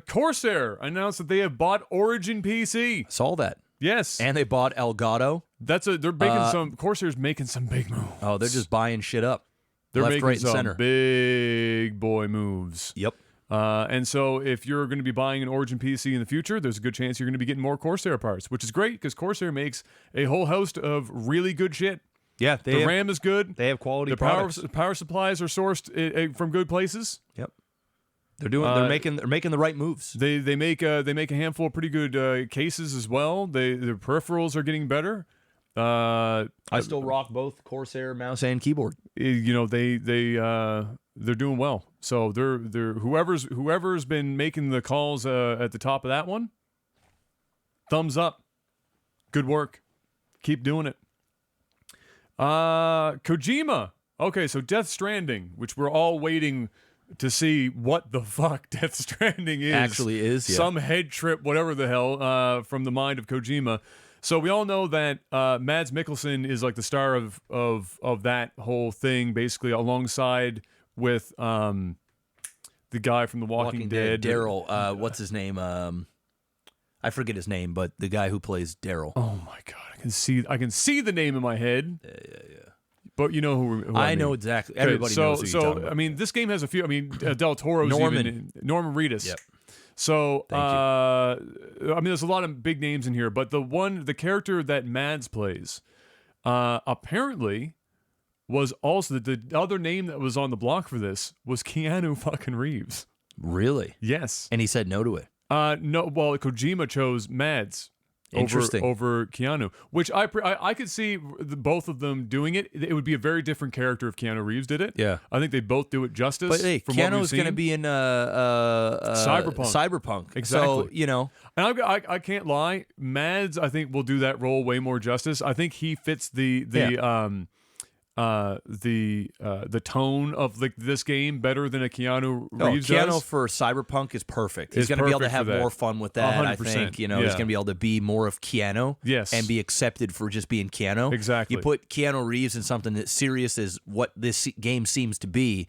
Corsair announced that they have bought Origin PC. Saw that. Yes, And they bought Elgato. they're making Corsair's making some big moves. Oh, they're just buying shit up. They're left, making right, and some center. big boy moves. Yep. And so if you're going to be buying an Origin PC in the future, there's a good chance you're going to be getting more Corsair parts, which is great because Corsair makes a whole host of really good shit. Yeah, The RAM is good. they have quality The products. power supplies are sourced from good places. Yep. They're making the right moves. They make a handful of pretty good cases as well. Their peripherals are getting better. I still rock both Corsair mouse and keyboard. They're doing well. So they're whoever's been making the calls at the top of that one. Thumbs up. Good work. Keep doing it. Kojima. Okay, so Death Stranding, which we're all waiting to see what the fuck Death Stranding is. Actually is, yeah. Some head trip, whatever the hell, from the mind of Kojima. So we all know that Mads Mikkelsen is like the star of that whole thing, basically alongside with the guy from The Walking Dead. Daryl, what's his name? I forget his name, but the guy who plays Daryl. Oh my god, I can see the name in my head. Yeah. But you know who I mean. know exactly. Okay, Everybody knows who you're talking about. I mean, this game has a few. I mean, Del Toro's Norman Reedus. Yep. So, Thank I mean, there's a lot of big names in here, but the character that Mads plays, apparently, was also the other name that was on the block for this was Keanu fucking Reeves. Really? Yes. And he said no to it. No. Well, Kojima chose Mads. Interesting. Over Keanu, which I could see both of them doing it. It would be a very different character if Keanu Reeves did it. Yeah. I think they both do it justice. But hey, Keanu's going to be in Cyberpunk. Exactly. So, And I can't lie, Mads I think will do that role way more justice. I think he fits the tone of this game better than a Keanu Reeves Keanu does. for Cyberpunk is perfect. He's Is going to be able to perfect have for that. more fun with that. I 100%, think he's yeah. going to be able to be more of Keanu. Yes. And be accepted for just being Keanu. Exactly. You put Keanu Reeves in something that's serious as what this game seems to be,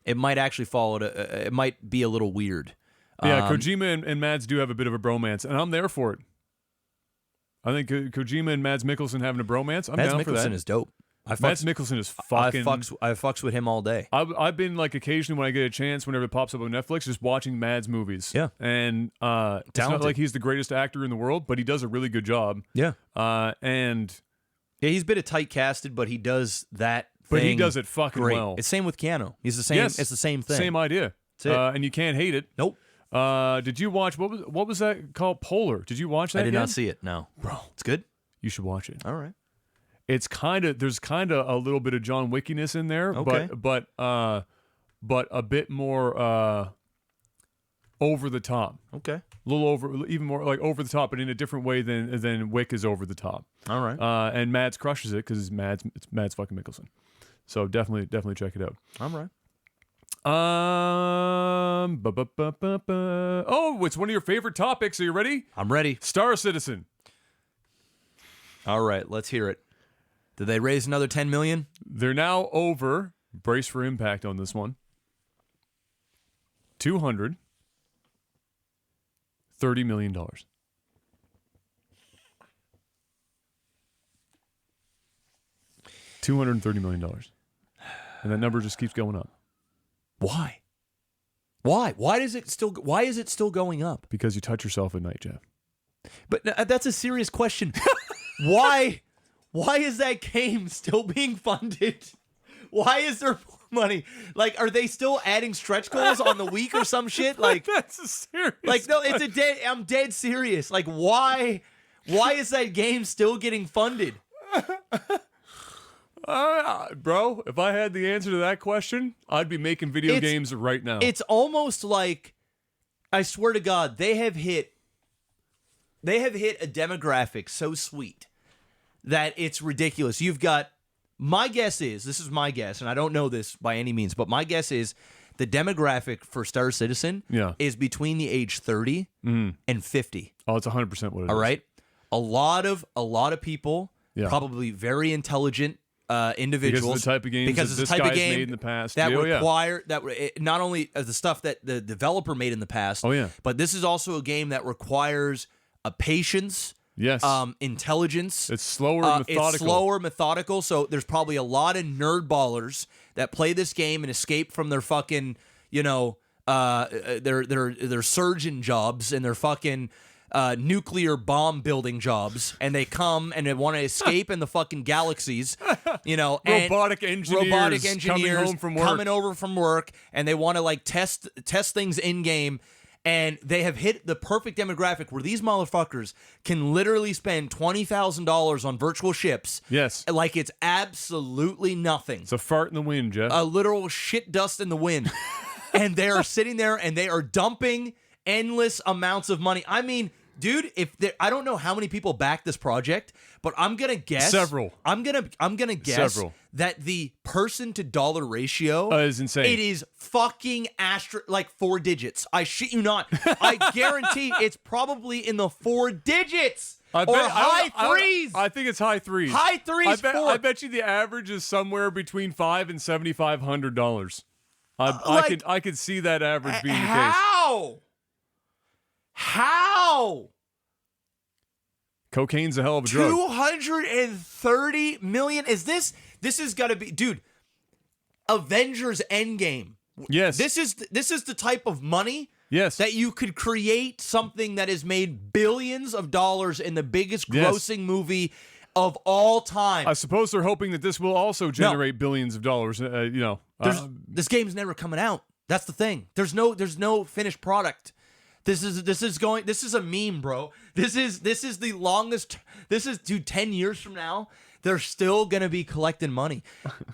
it might actually it might be a little weird. Yeah, Kojima and Mads do have a bit of a bromance, and I'm there for it. I think Kojima and Mads Mikkelsen having a bromance, I'm Mads down for that. Mikkelsen is dope. Mads Mikkelsen is fucking... I fucks with him all day. I've been like occasionally when I get a chance, whenever it pops up on Netflix, just watching Mads movies. Yeah. And it's not Talented. like he's the greatest actor in the world, but he does a really good job. Yeah. And Yeah, he's a bit of type casted, but he does that but he thing does it fucking great. well. It's same with Keanu. He's the same. Yes. It's the same thing. Same idea. That's it. And you can't hate it. Nope. Did you watch what was that called? Polar. Did you watch that? I did yet? not see it. No, Bro. It's good. You should watch it. All right. It's there's kind of a little bit of John Wickiness in there, Okay. but a bit more over the top. Okay. A little even more like over the top, but in a different way than Wick is over the top. All right. And Mads crushes it because it's Mads fucking Mikkelsen. So definitely check it out. All right. Oh, it's one of your favorite topics. Are you ready? I'm ready. Star Citizen. All right. Let's hear it. Did they raise another 10 million? They're now over. Brace for impact on this one. $230 million. $230 million. And that number just keeps going up. Why? Why is it still going up? Because you touch yourself at night, Jeff. But that's a serious question. Why is that game still being funded? Why is there more money? Like, are they still adding stretch goals on the week or some shit? Like, that's a serious. Like, no, I'm dead serious. Like, why is that game still getting funded? Bro, if I had the answer to that question, I'd be making video games right now. It's almost like, I swear to God, they have hit a demographic so sweet that it's ridiculous. You've got, this is my guess, and I don't know this by any means, but my guess is the demographic for Star Citizen is between the age 30 and 50. Oh, it's 100% what it is. All right? A lot of people, probably very intelligent individuals, because of the type of games because that it's this the type of guy's game made in the past. that Yeah, require that not only the stuff that the developer made in the past. Oh, yeah. But this is also a game that requires a patience. Yes. Intelligence. It's slower and methodical. It's slower, methodical. So there's probably a lot of nerd ballers that play this game and escape from their fucking, their surgeon jobs and their fucking nuclear bomb building jobs, and they come and they want to escape in the fucking galaxies, and robotic engineers coming home from work. coming over from work, and they want to like test things in game. And they have hit the perfect demographic where these motherfuckers can literally spend $20,000 on virtual ships. Yes. Like it's absolutely nothing. It's a fart in the wind, Jeff. A literal shit dust in the wind. And they are sitting there and they are dumping endless amounts of money. I mean, dude, I don't know how many people backed this project, but I'm gonna guess Several. I'm gonna guess Several. that the person to dollar ratio Is insane. It is fucking like 4 digits. I shit you not. I guarantee it's probably in the 4 digits. High threes. I think it's high threes. High threes. I bet you the average is somewhere between $500 and $7,500. I could see that average being the case. How? Cocaine's a hell of a drug. 230 million. This is gotta be, dude. Avengers Endgame. Yes. This is the type of money. Yes. That you could create something that has made billions of dollars in the biggest grossing movie of all time. I suppose they're hoping that this will also generate billions of dollars. This game's never coming out. That's the thing. There's no finished product. This is a meme, bro. This is the longest. Dude, 10 years from now, they're still gonna be collecting money.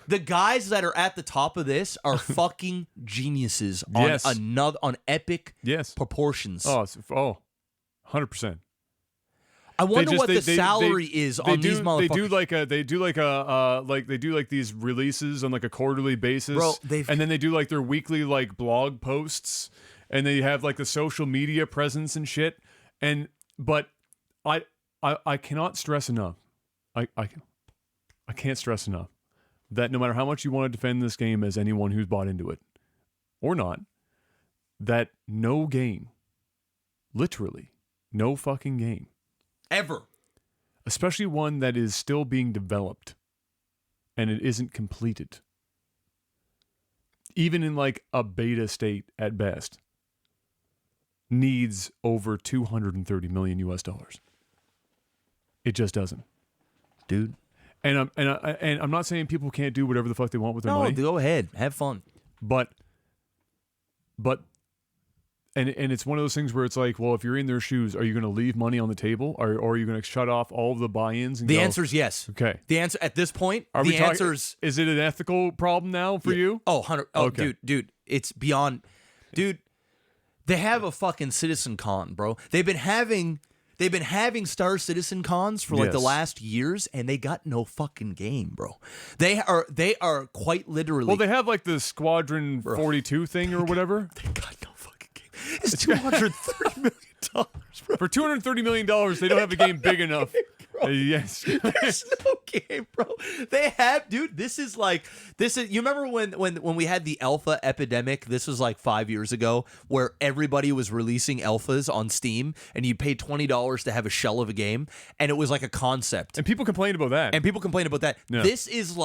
The guys that are at the top of this are fucking geniuses on epic proportions. 100%. I wonder what the salary is on these motherfuckers. They do like these releases on like a quarterly basis, Bro, and then they do like their weekly like blog posts, and they have like the social media presence and shit. But I cannot stress enough. I can't stress enough that no matter how much you want to defend this game as anyone who's bought into it or not, that no game, literally no fucking game, ever, especially one that is still being developed and it isn't completed, even in like a beta state at best, needs over $230 million US. It just doesn't, dude. And I'm not saying people can't do whatever the fuck they want with their money. No, go ahead, have fun. But it's one of those things where it's like, well, if you're in their shoes, are you going to leave money on the table, or are you going to shut off all of the buy-ins? And the answer is yes. Okay. The answer at this point, is it an ethical problem now for you? Oh, 100. Oh, okay. Dude, it's beyond. Dude, they have a fucking Citizen Con, bro. They've been having Star Citizen cons for like the last years, and they got no fucking game, bro. They are quite literally. Well, they have like the Squadron 42 thing or whatever. They got no fucking game. It's $230 million, bro. For $230 million, they don't have a game big enough. Yes. There's no game, bro. They have, dude. This is. You remember when we had the alpha epidemic? This was like 5 years ago, where everybody was releasing alphas on Steam, and you paid $20 to have a shell of a game, and it was like a concept. And people complained about that. Yeah. This is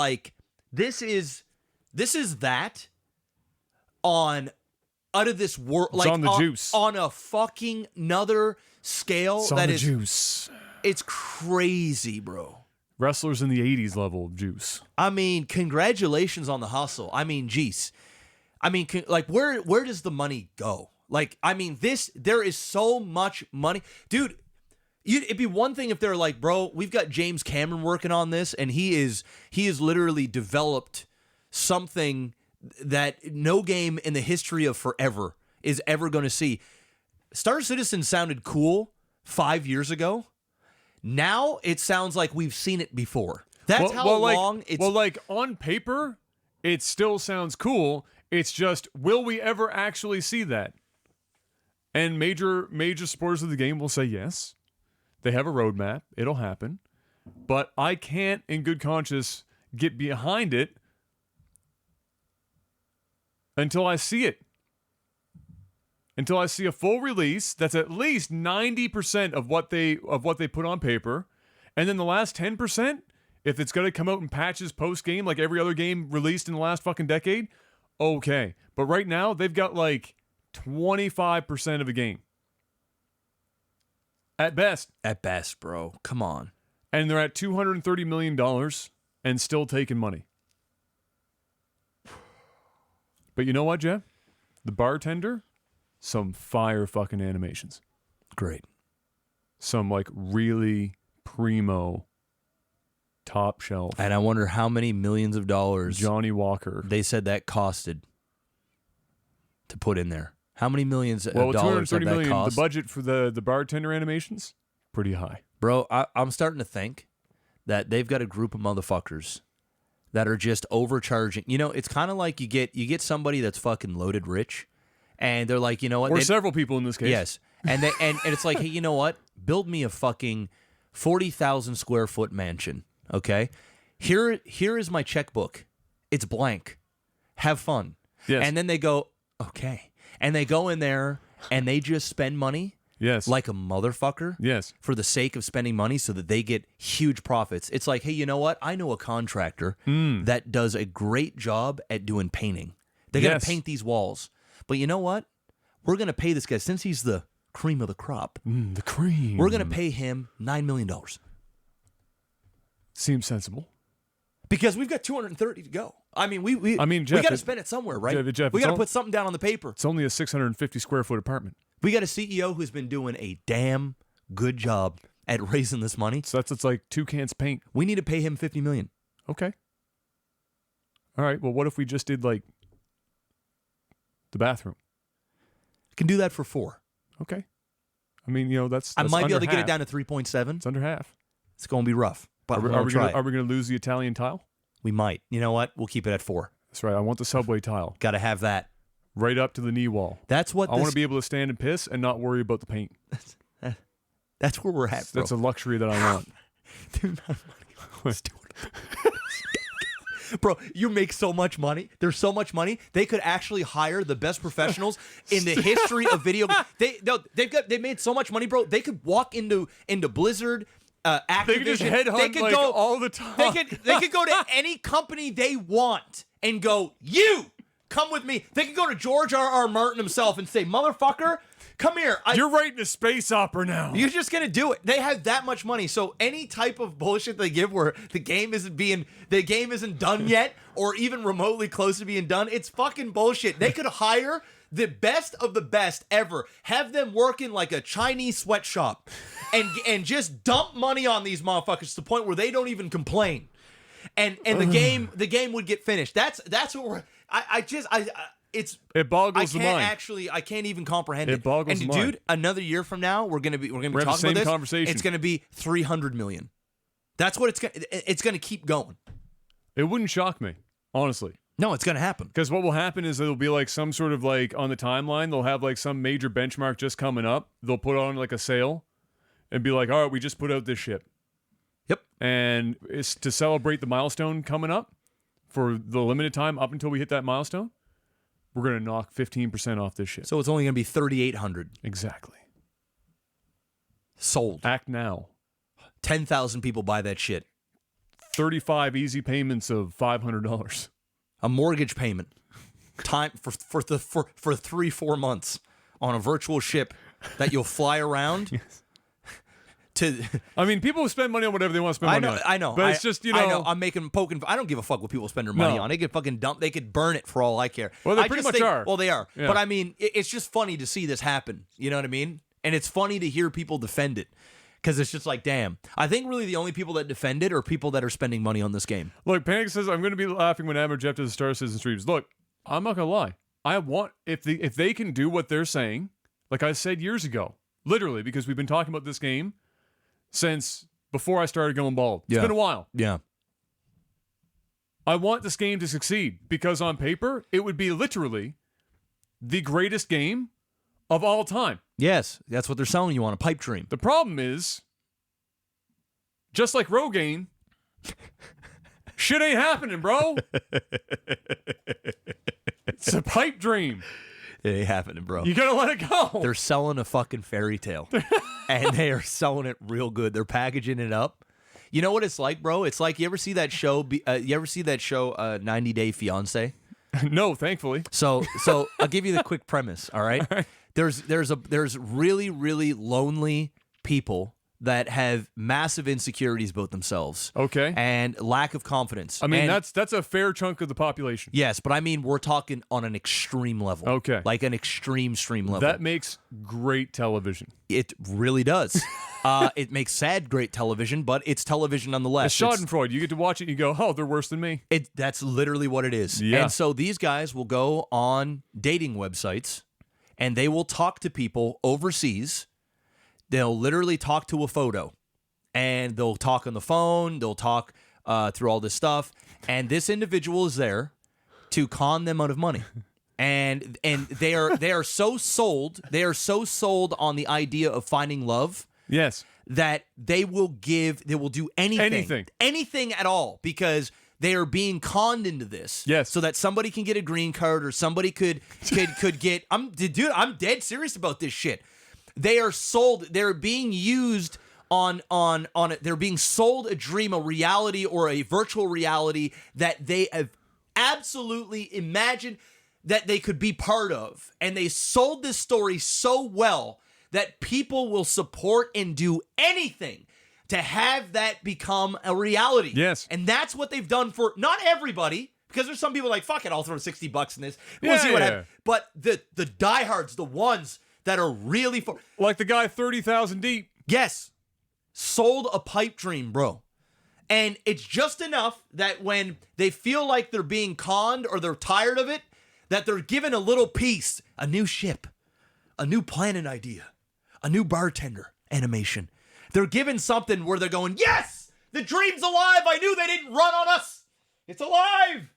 that on out of this world. It's on the juice. On a fucking another scale. It's on the juice. It's crazy, bro. Wrestlers in the 80s level of juice. I mean, congratulations on the hustle. I mean, geez. I mean, like, where does the money go? Like, I mean, there is so much money. Dude, it'd be one thing if they're like, bro, we've got James Cameron working on this, and he is literally developed something that no game in the history of forever is ever going to see. Star Citizen sounded cool 5 years ago. Now it sounds like we've seen it before. That's long it's... Well, like, on paper, it still sounds cool. It's just, will we ever actually see that? And major supporters of the game will say yes. They have a roadmap. It'll happen. But I can't, in good conscience, get behind it until I see it. Until I see a full release that's at least 90% of what they put on paper, and then the last 10%, if it's going to come out in patches post game like every other game released in the last fucking decade, okay. But right now they've got like 25% of a game at best. At best, bro. Come on. And they're at $230 million and still taking money. But you know what, Jeff? The bartender. Some fire fucking animations. Great. Some like really primo, top shelf. And I wonder how many millions of dollars Johnny Walker. they said that costed to put in there. How many millions Well, of dollars did 230 that million. cost? The budget for the bartender animations, pretty high. Bro, I'm starting to think that they've got a group of motherfuckers that are just overcharging. You know, it's kind of like you get somebody that's fucking loaded rich, and they're like, you know what? Or several people in this case. Yes, and it's like, hey, you know what? Build me a fucking 40,000 square foot mansion. Okay, here is my checkbook. It's blank. Have fun. Yes. And then they go, okay, and they go in there and they just spend money. Yes. Like a motherfucker. Yes. For the sake of spending money so that they get huge profits. It's like, hey, you know what? I know a contractor that does a great job at doing painting. They got to paint these walls. But you know what? We're going to pay this guy, since he's the cream of the crop. The cream. We're going to pay him $9 million. Seems sensible. Because we've got 230 to go. I mean, we Jeff, got to spend it somewhere, right? Jeff, we got to put something down on the paper. It's only a 650 square foot apartment. We got a CEO who's been doing a damn good job at raising this money. So it's like 2 cans paint. We need to pay him $50 million. Okay. All right. Well, what if we just did like the bathroom? I can do that for 4. Okay. I mean, you know, that's I might be able to get it half. down to 3.7. It's under half. It's going to be rough. But Are we try. going to lose the Italian tile? We might. You know what? We'll keep it at 4. That's right. I want the subway tile. Got to have that. Right up to the knee wall. That's what I want to be able to stand and piss and not worry about the paint. That's where we're at, bro. That's a luxury that I want. Dude, bro, you make so much money. There's so much money. They could actually hire the best professionals in the history of video. They made so much money, bro. They could walk into Blizzard, Activision. They could just headhunt like go all the time. They could go to any company they want and go, you come with me. They could go to George R.R. Martin himself and say, motherfucker, come here. You're writing a space opera now. You're just gonna do it. They have that much money. So any type of bullshit they give where the game isn't done yet or even remotely close to being done, it's fucking bullshit. They could hire the best of the best ever, have them work in like a Chinese sweatshop and just dump money on these motherfuckers to the point where they don't even complain. And the game would get finished. That's what we're it boggles the mind. I can't even comprehend it. It boggles the mind. And dude, another year from now, we're gonna be talking about this. Same conversation. It's gonna be 300 million. That's what it's gonna keep going. It wouldn't shock me, honestly. No, it's gonna happen. Because what will happen is it'll be like some sort of like on the timeline, they'll have like some major benchmark just coming up. They'll put on like a sale and be like, all right, we just put out this shit. Yep. And it's to celebrate the milestone coming up for the limited time up until we hit that milestone. We're going to knock 15% off this shit. So it's only going to be 3,800. Exactly. Sold. Act now. 10,000 people buy that shit. 35 easy payments of $500. A mortgage payment. Time for 3-4 months on a virtual ship that you'll fly around. Yes. I mean, people spend money on whatever they want to spend money on. I know. But it's just, I know. I'm poking. I don't give a fuck what people spend their money on. They could fucking dump. They could burn it for all I care. Well, they pretty much are. Well, they are. Yeah. But I mean, it's just funny to see this happen. You know what I mean? And it's funny to hear people defend it. Because it's just like, damn. I think really the only people that defend it are people that are spending money on this game. Look, Panic says, I'm going to be laughing when Adam or Jeff does the Star Citizen streams. Look, I'm not going to lie. I want, if they can do what they're saying, like I said years ago, literally, because we've been talking about this game since before I started going bald. It's been a while. Yeah. I want this game to succeed because on paper, it would be literally the greatest game of all time. Yes, that's what they're selling you on, a pipe dream. The problem is, just like Rogaine, shit ain't happening, bro. It's a pipe dream. It ain't happening, bro. You gotta let it go. They're selling a fucking fairy tale. And they are selling it real good. They're packaging it up. You know what it's like, bro? It's like, you ever see that show, 90 Day Fiancé? No, thankfully. So I'll give you the quick premise, all right? All right. There's really, really lonely people that have massive insecurities about themselves. Okay. And lack of confidence. I mean, And that's a fair chunk of the population. yes, but I mean, we're talking on an extreme level. Okay. Like an extreme level. That makes great television. It really does. It makes sad great television, but it's television nonetheless. It's Schadenfreude. You get to watch it and you go, oh, they're worse than me. That's literally what it is. Yeah. And so these guys will go on dating websites and they will talk to people overseas. They'll literally talk to a photo, and they'll talk on the phone. They'll talk through all this stuff, and this individual is there to con them out of money. And they are so sold. They are so sold on the idea of finding love. Yes. That they will do anything at all, because they are being conned into this. Yes. So that somebody can get a green card, or somebody could get. I'm dead serious about this shit. They are sold. They're being used on it. They're being sold a dream, a reality, or a virtual reality that they have absolutely imagined that they could be part of. And they sold this story so well that people will support and do anything to have that become a reality. Yes. And that's what they've done for not everybody, because there's some people like, fuck it, I'll throw $60 in this. We'll see what happens. But the diehards, the ones that are really like the guy 30,000 deep. Yes. Sold a pipe dream, bro. And it's just enough that when they feel like they're being conned or they're tired of it, that they're given a little piece, a new ship, a new planet idea, a new bartender animation. They're given something where they're going, yes, the dream's alive. I knew they didn't run on us. It's alive.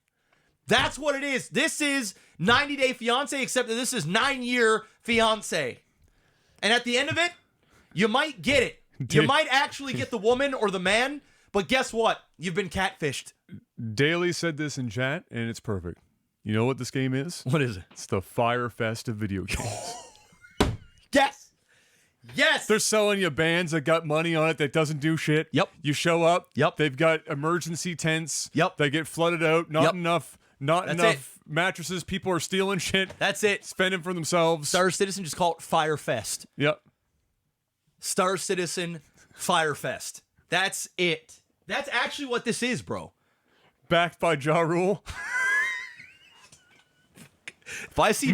That's what it is. This is 90 Day Fiancé, except that this is 9-year fiancé. And at the end of it, you might get it. You might actually get the woman or the man, but guess what? You've been catfished. Daly said this in chat, and it's perfect. You know what this game is? What is it? It's the Fyre Fest of video games. Yes. Yes. They're selling you bands that got money on it that doesn't do shit. Yep. You show up. Yep. They've got emergency tents. Yep. They get flooded out. Not enough That's mattresses. People are stealing shit. That's it. Spending for themselves. Star Citizen, just call it Fyre Fest. Yep. Star Citizen Fyre Fest. That's it. That's actually what this is, bro. Backed by Ja Rule. If I see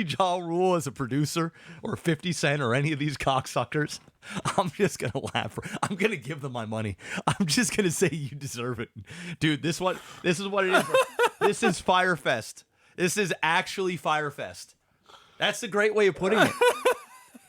Ja Rule as a producer, or 50 Cent, or any of these cocksuckers, I'm just gonna laugh. I'm gonna give them my money. I'm just gonna say you deserve it, dude. This is what it is. Bro. This is Fyre Fest. This is actually Fyre Fest. That's the great way of putting it.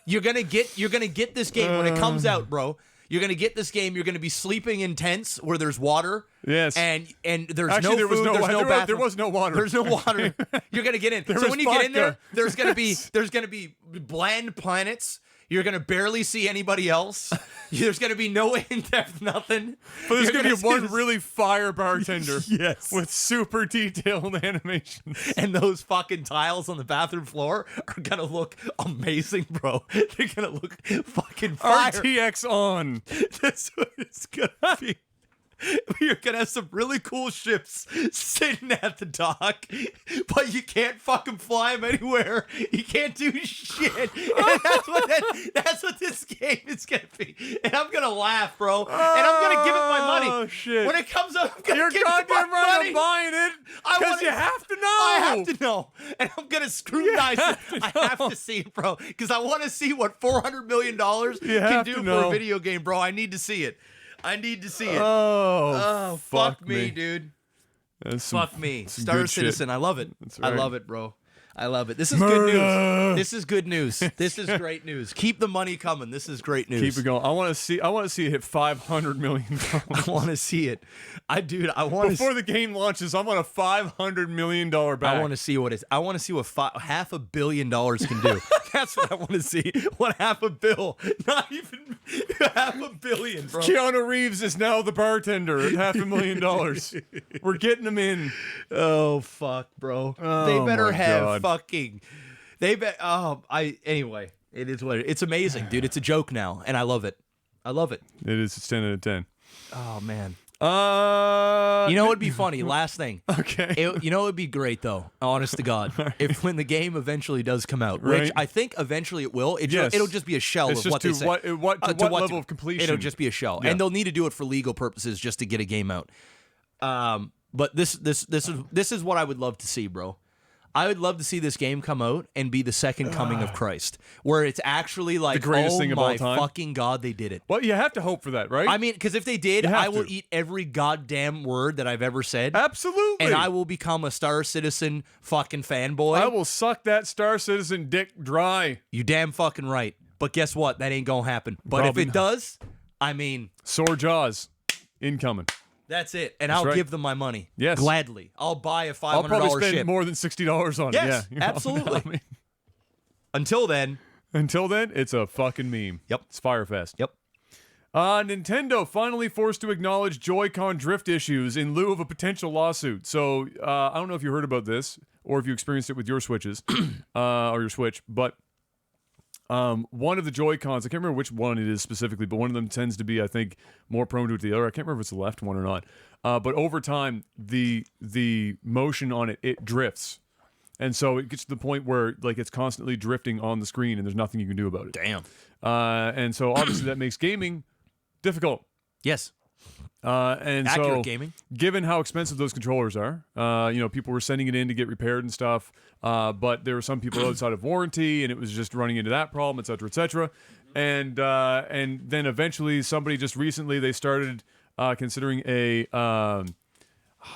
You're gonna get this game when it comes out, bro. You're gonna get this game. You're gonna be sleeping in tents where there's water. Yes. And there's Actually, no food. There's no bathroom. There was no water. There's no water. You're gonna get in. So when you get in there, there's gonna be bland planets. You're gonna barely see anybody else. There's gonna be no in-depth nothing. But there's gonna be one really fire bartender. Yes. With super detailed animations. And those fucking tiles on the bathroom floor are gonna look amazing, bro. They're gonna look fucking fire. RTX on. That's what it's gonna be. You're gonna have some really cool ships sitting at the dock, but you can't fucking fly them anywhere. You can't do shit. And that's what this game is gonna be. And I'm gonna laugh, bro. And I'm gonna give it my money. Oh shit! When it comes up, I'm gonna You're give it goddamn my right. money. I'm buying it because you have to know. I have to know, and I'm gonna scrutinize it. I have to see it, bro, because I want to see what $400 million can do for a video game, bro. I need to see it. I need to see it. Oh, fuck me, dude. Fuck me. Star Citizen. I love it. Right. I love it, bro. I love it. This is good news. This is good news. This is great news. Keep the money coming. This is great news. Keep it going. I want to see it hit $500 million. I want to see it. I want before the game launches. I'm on a $500 million back. I want to see what $500 million can do. That's what I want to see. What $500 million? Not even $500 million, bro. Keanu Reeves is now the bartender at $500,000. We're getting him in. Oh fuck, bro. Oh, they better my have God. fucking. They bet. Anyway, it is what it's amazing, dude. It's a joke now, and I love it. I love it. It is. It's 10 out of 10. Oh man. You know what'd be funny? Last thing. Okay. You know it'd be great though. Honest to God, if when the game eventually does come out, Right. which I think eventually it will. Yes. It'll just be a shell It's of just what they say. to what level of completion. It'll just be a shell, Yeah. and they'll need to do it for legal purposes just to get a game out. But this is what I would love to see, bro. I would love to see this game come out and be the second coming of Christ, where it's actually like, The greatest oh thing of all my time. fucking God, they did it. Well, you have to hope for that, right? I mean, because if they did, You have I will to. eat every goddamn word that I've ever said. Absolutely. And I will become a Star Citizen fucking fanboy. I will suck that Star Citizen dick dry. You damn fucking right. But guess what? That ain't gonna happen. But Probably if it not. does, I mean, Sore jaws. Incoming. that's it. And I'll right. give them my money. Yes. Gladly. I'll buy a $500 I'll probably spend ship. more than $60 on Yes, it. Yeah. absolutely. I mean, Until then, until then, it's a fucking meme. Yep. It's Firefest. yep. Nintendo finally forced to acknowledge Joy-Con drift issues in lieu of a potential lawsuit. So I don't know if you heard about this or if you experienced it with your Switches or your Switch, but one of the Joy-Cons, I can't remember which one it is specifically, but one of them tends to be, I think, more prone to it than the other. I can't remember if it's the left one or not. But over time, the motion on it drifts. And so it gets to the point where like it's constantly drifting on the screen and there's nothing you can do about it. Damn. And so obviously that makes gaming difficult. Yes. And Accurate so, gaming. given how expensive those controllers are, people were sending it in to get repaired and stuff. But there were some people outside of warranty, and it was just running into that problem, et cetera, et cetera. And then eventually, somebody just recently they started considering I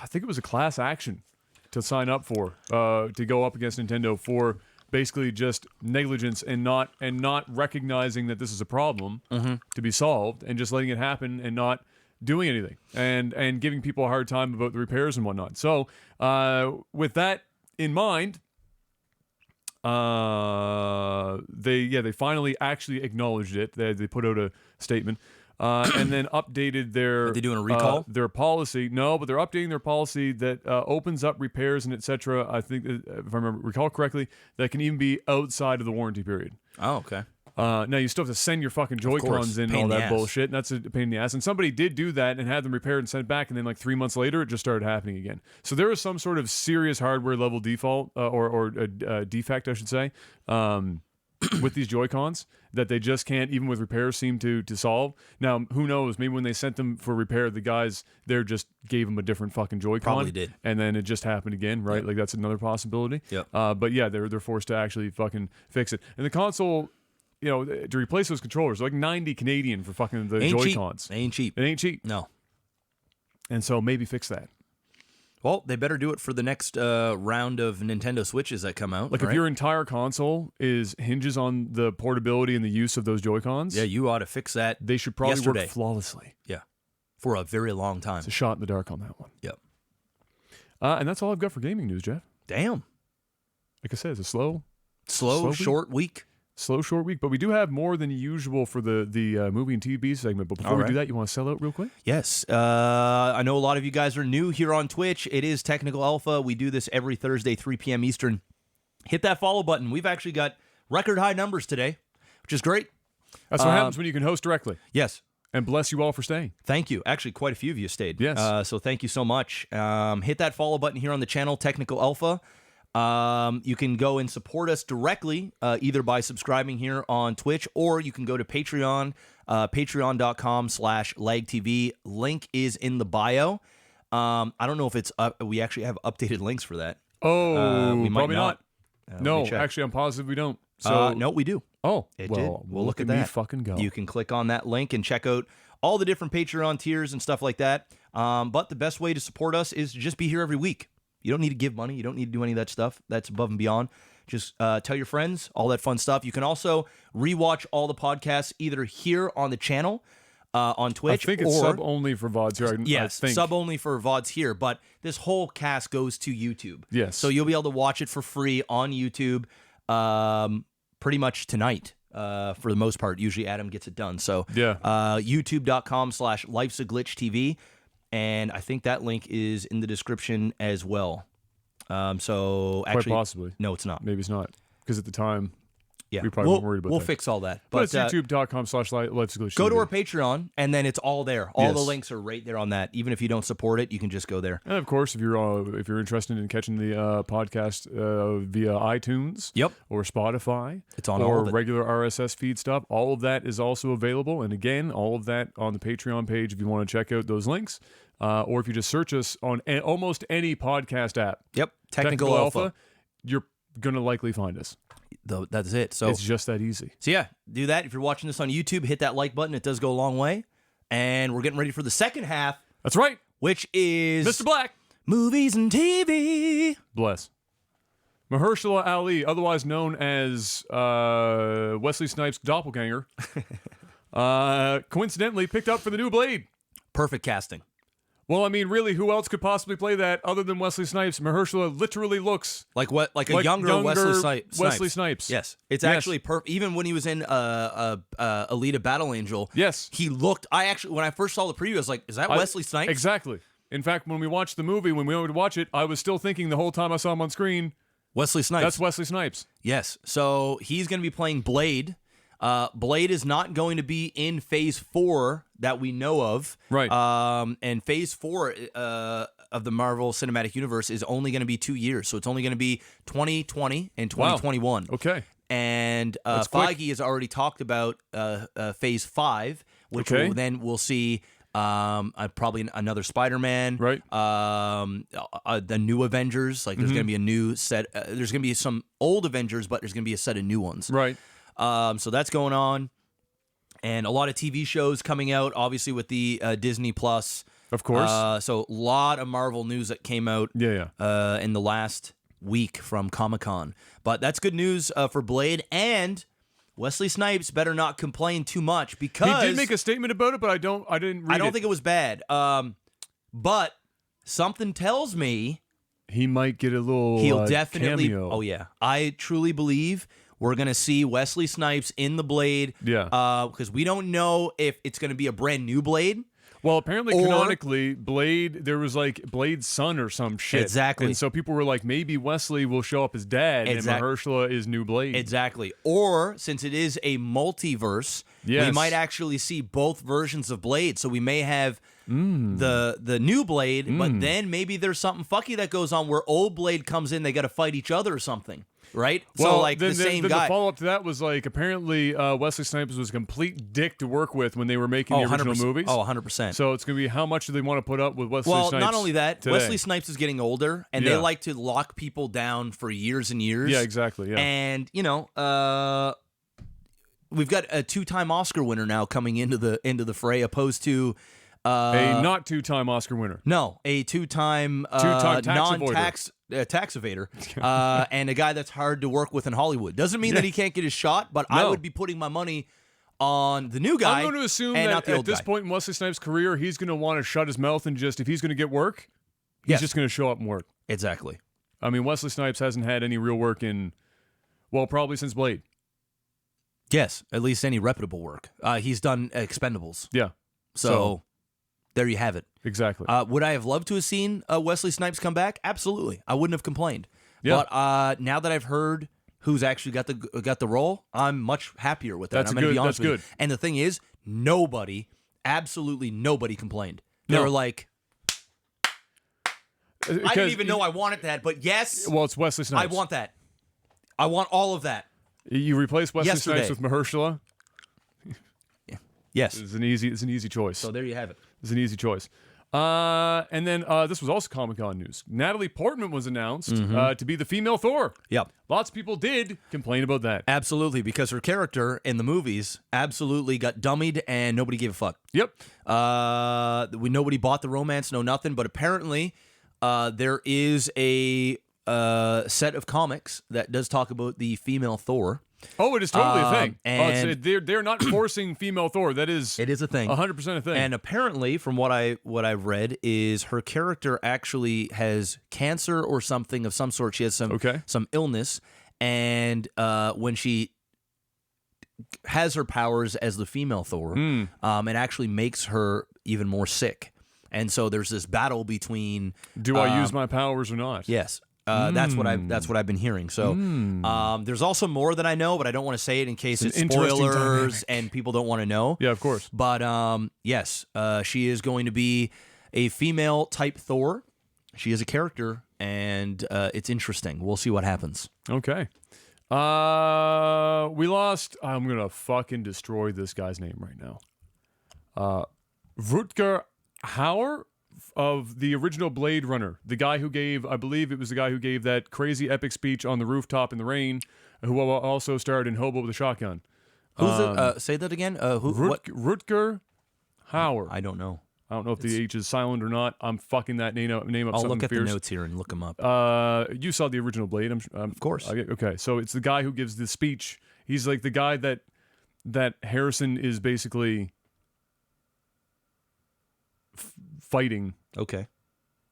think it was a class action to sign up for to go up against Nintendo for basically just negligence and not recognizing that this is a problem to be solved and just letting it happen and not doing anything and giving people a hard time about the repairs and whatnot. So with that in mind, they finally actually acknowledged it. They put out a statement and then updated their. Are they doing a recall? Their policy? No, but they're updating their policy that opens up repairs and etc. I think if I recall correctly, that can even be outside of the warranty period. Oh, okay. Now you still have to send your fucking Joy-Cons in and Pain all in the that ass. bullshit, and that's a pain in the ass. And somebody did do that and had them repaired and sent back, and then like 3 months later, it just started happening again. So there is some sort of serious hardware level default or defect, I should say, with these Joy-Cons that they just can't, even with repairs, seem to solve. Now, who knows? Maybe when they sent them for repair, the guys there just gave them a different fucking Joy-Con. Probably did. And then it just happened again, right? Yep. Like that's another possibility. Yep. But yeah, they're forced to actually fucking fix it. And the console, to replace those controllers, like 90 Canadian for fucking the Ain't cheap. Joy-Cons. They ain't cheap. It ain't cheap. No. And so maybe fix that. Well, they better do it for the next round of Nintendo Switches that come out. Like right? if your entire console hinges on the portability and the use of those Joy-Cons, Yeah, you ought to fix that. they should probably yesterday. work flawlessly. Yeah. For a very long time. It's a shot in the dark on that one. Yep. And that's all I've got for gaming news, Jeff. Damn. Like I said, it's a slow, Slow, week? short week. short week, but we do have more than usual for the movie and TV segment. But before All we right. do that, you want to sell out real quick? Yes. I know a lot of you guys are new here on Twitch. It is Technical Alpha. We do this every Thursday, 3 p.m. Eastern. Hit that follow button. We've actually got record high numbers today, which is great. That's what happens when you can host directly. Yes. And bless you all for staying. Thank you. Actually, quite a few of you stayed. Yes. So thank you so much. Hit that follow button here on the channel, Technical Alpha. You can go and support us directly, either by subscribing here on Twitch, or you can go to Patreon, patreon.com/lagtv. Link is in the bio. I don't know if it's up. We actually have updated links for that. Oh, we might probably not. Let me No, check. actually, I'm positive we don't. So no, we do. oh, It well, did. We'll look at me that. fucking go. You can click on that link and check out all the different Patreon tiers and stuff like that. But the best way to support us is to just be here every week. You don't need to give money. You don't need to do any of that stuff. That's above and beyond. Just tell your friends, all that fun stuff. You can also rewatch all the podcasts either here on the channel, on Twitch, I think it's or sub only for VODs here. yes, I think. sub only for VODs here. But this whole cast goes to YouTube. Yes. So you'll be able to watch it for free on YouTube pretty much tonight. For the most part, usually Adam gets it done. So Yeah. youtube.com/lifesaglitchtv. And I think that link is in the description as well. So Quite actually, possibly. no, it's not. Maybe it's not. Because at the time, Yeah, we probably weren't worried about we'll that. fix all that. but it's uh, youtube.com/lifesaglitch. go to our Patreon, and then it's all there. All the Yes. links are right there on that. Even if you don't support it, you can just go there. And of course, if you're interested in catching the podcast via iTunes, Yep. or Spotify, It's on or all of it. regular RSS feed stuff, all of that is also available. And again, all of that on the Patreon page if you want to check out those links, or if you just search us on almost any podcast app. Yep, Technical Alpha. you're going to likely find us. That's it. So it's just that easy. So yeah, do that. If you're watching this on YouTube, hit that like button. It does go a long way. And we're getting ready for the second half. That's right. Which is Mr. Black. Movies and TV. Bless. Mahershala Ali, otherwise known as Wesley Snipes' doppelganger, coincidentally picked up for the new Blade. Perfect casting. Well, I mean, really, who else could possibly play that other than Wesley Snipes? Mahershala literally looks like a younger Wesley Snipes. Wesley Snipes. Yes, it's actually perfect. Even when he was in Alita Battle Angel, yes, he looked. When I first saw the preview, I was like, "Is that Wesley Snipes?" Exactly. In fact, when we watched the movie, when we went to watch it, I was still thinking the whole time I saw him on screen, Wesley Snipes. That's Wesley Snipes. Yes. So he's going to be playing Blade. Blade is not going to be in Phase 4 that we know of. Right. And Phase 4 of the Marvel Cinematic Universe is only going to be 2 years. So it's only going to be 2020 and 2021. Wow. Okay. And Feige has already talked about Phase 5, which we'll see probably another Spider-Man. Right. The new Avengers. Like there's going to be a new set. There's going to be some old Avengers, but there's going to be a set of new ones. Right. So that's going on, and a lot of TV shows coming out, obviously with the Disney Plus, of course. So a lot of Marvel news that came out, in the last week from Comic-Con. But that's good news for Blade, and Wesley Snipes better not complain too much because he did make a statement about it, but I didn't read it. I don't think it was bad. But something tells me he might get a little. He'll definitely. Cameo. Oh yeah, I truly believe. We're going to see Wesley Snipes in the Blade. Yeah. Because we don't know if it's going to be a brand new Blade. Well, apparently, canonically, Blade, there was like Blade's son or some shit. Exactly. And so people were like, maybe Wesley will show up as dad and Mahershala is new Blade. Exactly. Or, since it is a multiverse, we might actually see both versions of Blade. So we may have the new Blade, but then maybe there's something fucky that goes on where old Blade comes in, they got to fight each other or something. Right? Well, so, like, the same guy. The follow-up to that was, like, apparently Wesley Snipes was a complete dick to work with when they were making the original movies. Oh, 100%. So it's going to be how much do they want to put up with Wesley Snipes? Well, not only that, today? Wesley Snipes is getting older, and they like to lock people down for years and years. Yeah, exactly, yeah. And, we've got a 2-time Oscar winner now coming into the fray, opposed to... a not 2-time Oscar winner. No, a 2-time non-tax tax evader, and a guy that's hard to work with in Hollywood. Doesn't mean that he can't get his shot, but I would be putting my money on the new guy. I'm going to assume that at this point in Wesley Snipes' career, he's going to want to shut his mouth and just, if he's going to get work, he's just going to show up and work. Exactly. I mean, Wesley Snipes hasn't had any real work in, well, probably since Blade. Yes, at least any reputable work. He's done Expendables. Yeah. So there you have it. Exactly. Would I have loved to have seen Wesley Snipes come back? Absolutely. I wouldn't have complained. Yeah. But now that I've heard who's actually got the role, I'm much happier with that. I'm going to be honest with you. And the thing is, absolutely nobody complained. They were like, I didn't even know I wanted that, but yes. Well, it's Wesley Snipes. I want that. I want all of that. You replace Wesley Snipes with Mahershala? Yes. It's an easy choice. So there you have it. It's an easy choice. And then this was also Comic-Con news. Natalie Portman was announced to be the female Thor. Yep. Lots of people did complain about that. Absolutely, because her character in the movies absolutely got dummied and nobody gave a fuck. Yep. Nobody bought the romance, no nothing, but apparently there is a set of comics that does talk about the female Thor. Oh, it is totally a thing. And they're not forcing female Thor. It is a thing. 100% a thing. And apparently, from what I've read, is her character actually has cancer or something of some sort. She has some illness, and when she has her powers as the female Thor, it actually makes her even more sick. And so there's this battle between do I use my powers or not? Yes. That's what I've been hearing. So there's also more that I know, but I don't want to say it in case it's spoilers and people don't want to know. Yeah, of course. But yes, she is going to be a female type Thor. She is a character, and it's interesting. We'll see what happens. Okay. We lost. I'm gonna fucking destroy this guy's name right now. Rutger Hauer. of the original Blade Runner, the guy who gave, I believe it was the guy who gave that crazy epic speech on the rooftop in the rain, who also starred in Hobo with a Shotgun. Who's it? Say that again. What? Rutger Hauer. I don't know. I don't know if the H is silent or not. I'm fucking that name up. I'll look at fierce. the notes here and look them up. You saw the original Blade, Of course. Okay, so it's the guy who gives the speech. He's like the guy that Harrison is basically fighting. Okay.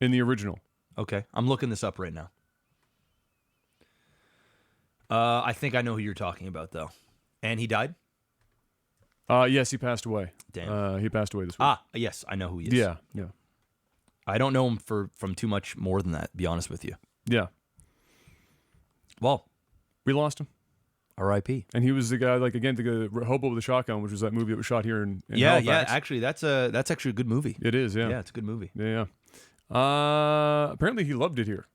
In the original. Okay. I'm looking this up right now. I think I know who you're talking about, though. And he died? Yes, he passed away. Damn. He passed away this week. Yes, I know who he is. Yeah. I don't know him from too much more than that, to be honest with you. Yeah. Well, we lost him. R.I.P. And he was the guy, like, again, the Hobo with a Shotgun, which was that movie that was shot here in Yeah. Halifax. Actually, that's actually a good movie. It is, yeah. Yeah, it's a good movie. Yeah. Apparently he loved it here.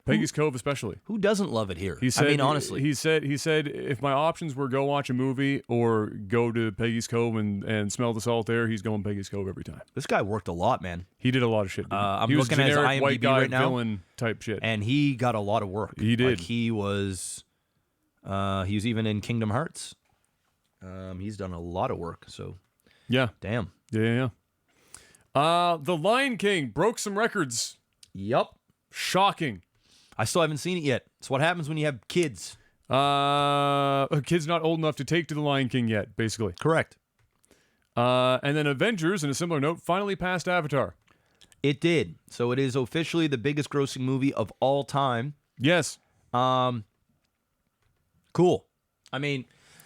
Peggy's Cove especially. Who doesn't love it here? He said, I mean, honestly. He said if my options were go watch a movie or go to Peggy's Cove and smell the salt there, he's going Peggy's Cove every time. This guy worked a lot, man. He did a lot of shit. I'm he was looking at his generic IMDb white guy right now, villain type shit. And he got a lot of work. He did. Like he was even in Kingdom Hearts. He's done a lot of work. So yeah. Damn. Yeah. The Lion King broke some records. Yep. Shocking. I still haven't seen it yet. It's what happens when you have kids. A kid's not old enough to take to the Lion King yet, basically. Correct. And then Avengers, in a similar note, finally passed Avatar. It did. So it is officially the biggest grossing movie of all time. Yes. Cool. I mean,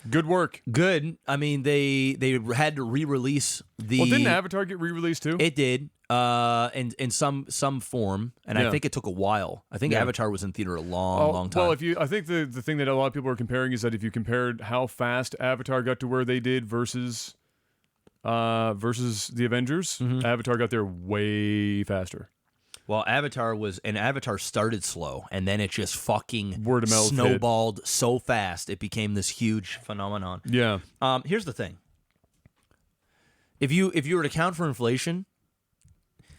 good work. Good. I mean, they had to re-release the. Well, didn't Avatar get re-released too? It did. In some form, and I think it took a while. I think Avatar was in theater a long time. Well, I think the thing that a lot of people are comparing is that if you compared how fast Avatar got to where they did versus the Avengers, Avatar got there way faster. Well, Avatar started slow, and then it just fucking word of mouth snowballed so fast it became this huge phenomenon. Yeah. Here's the thing. If you were to count for inflation,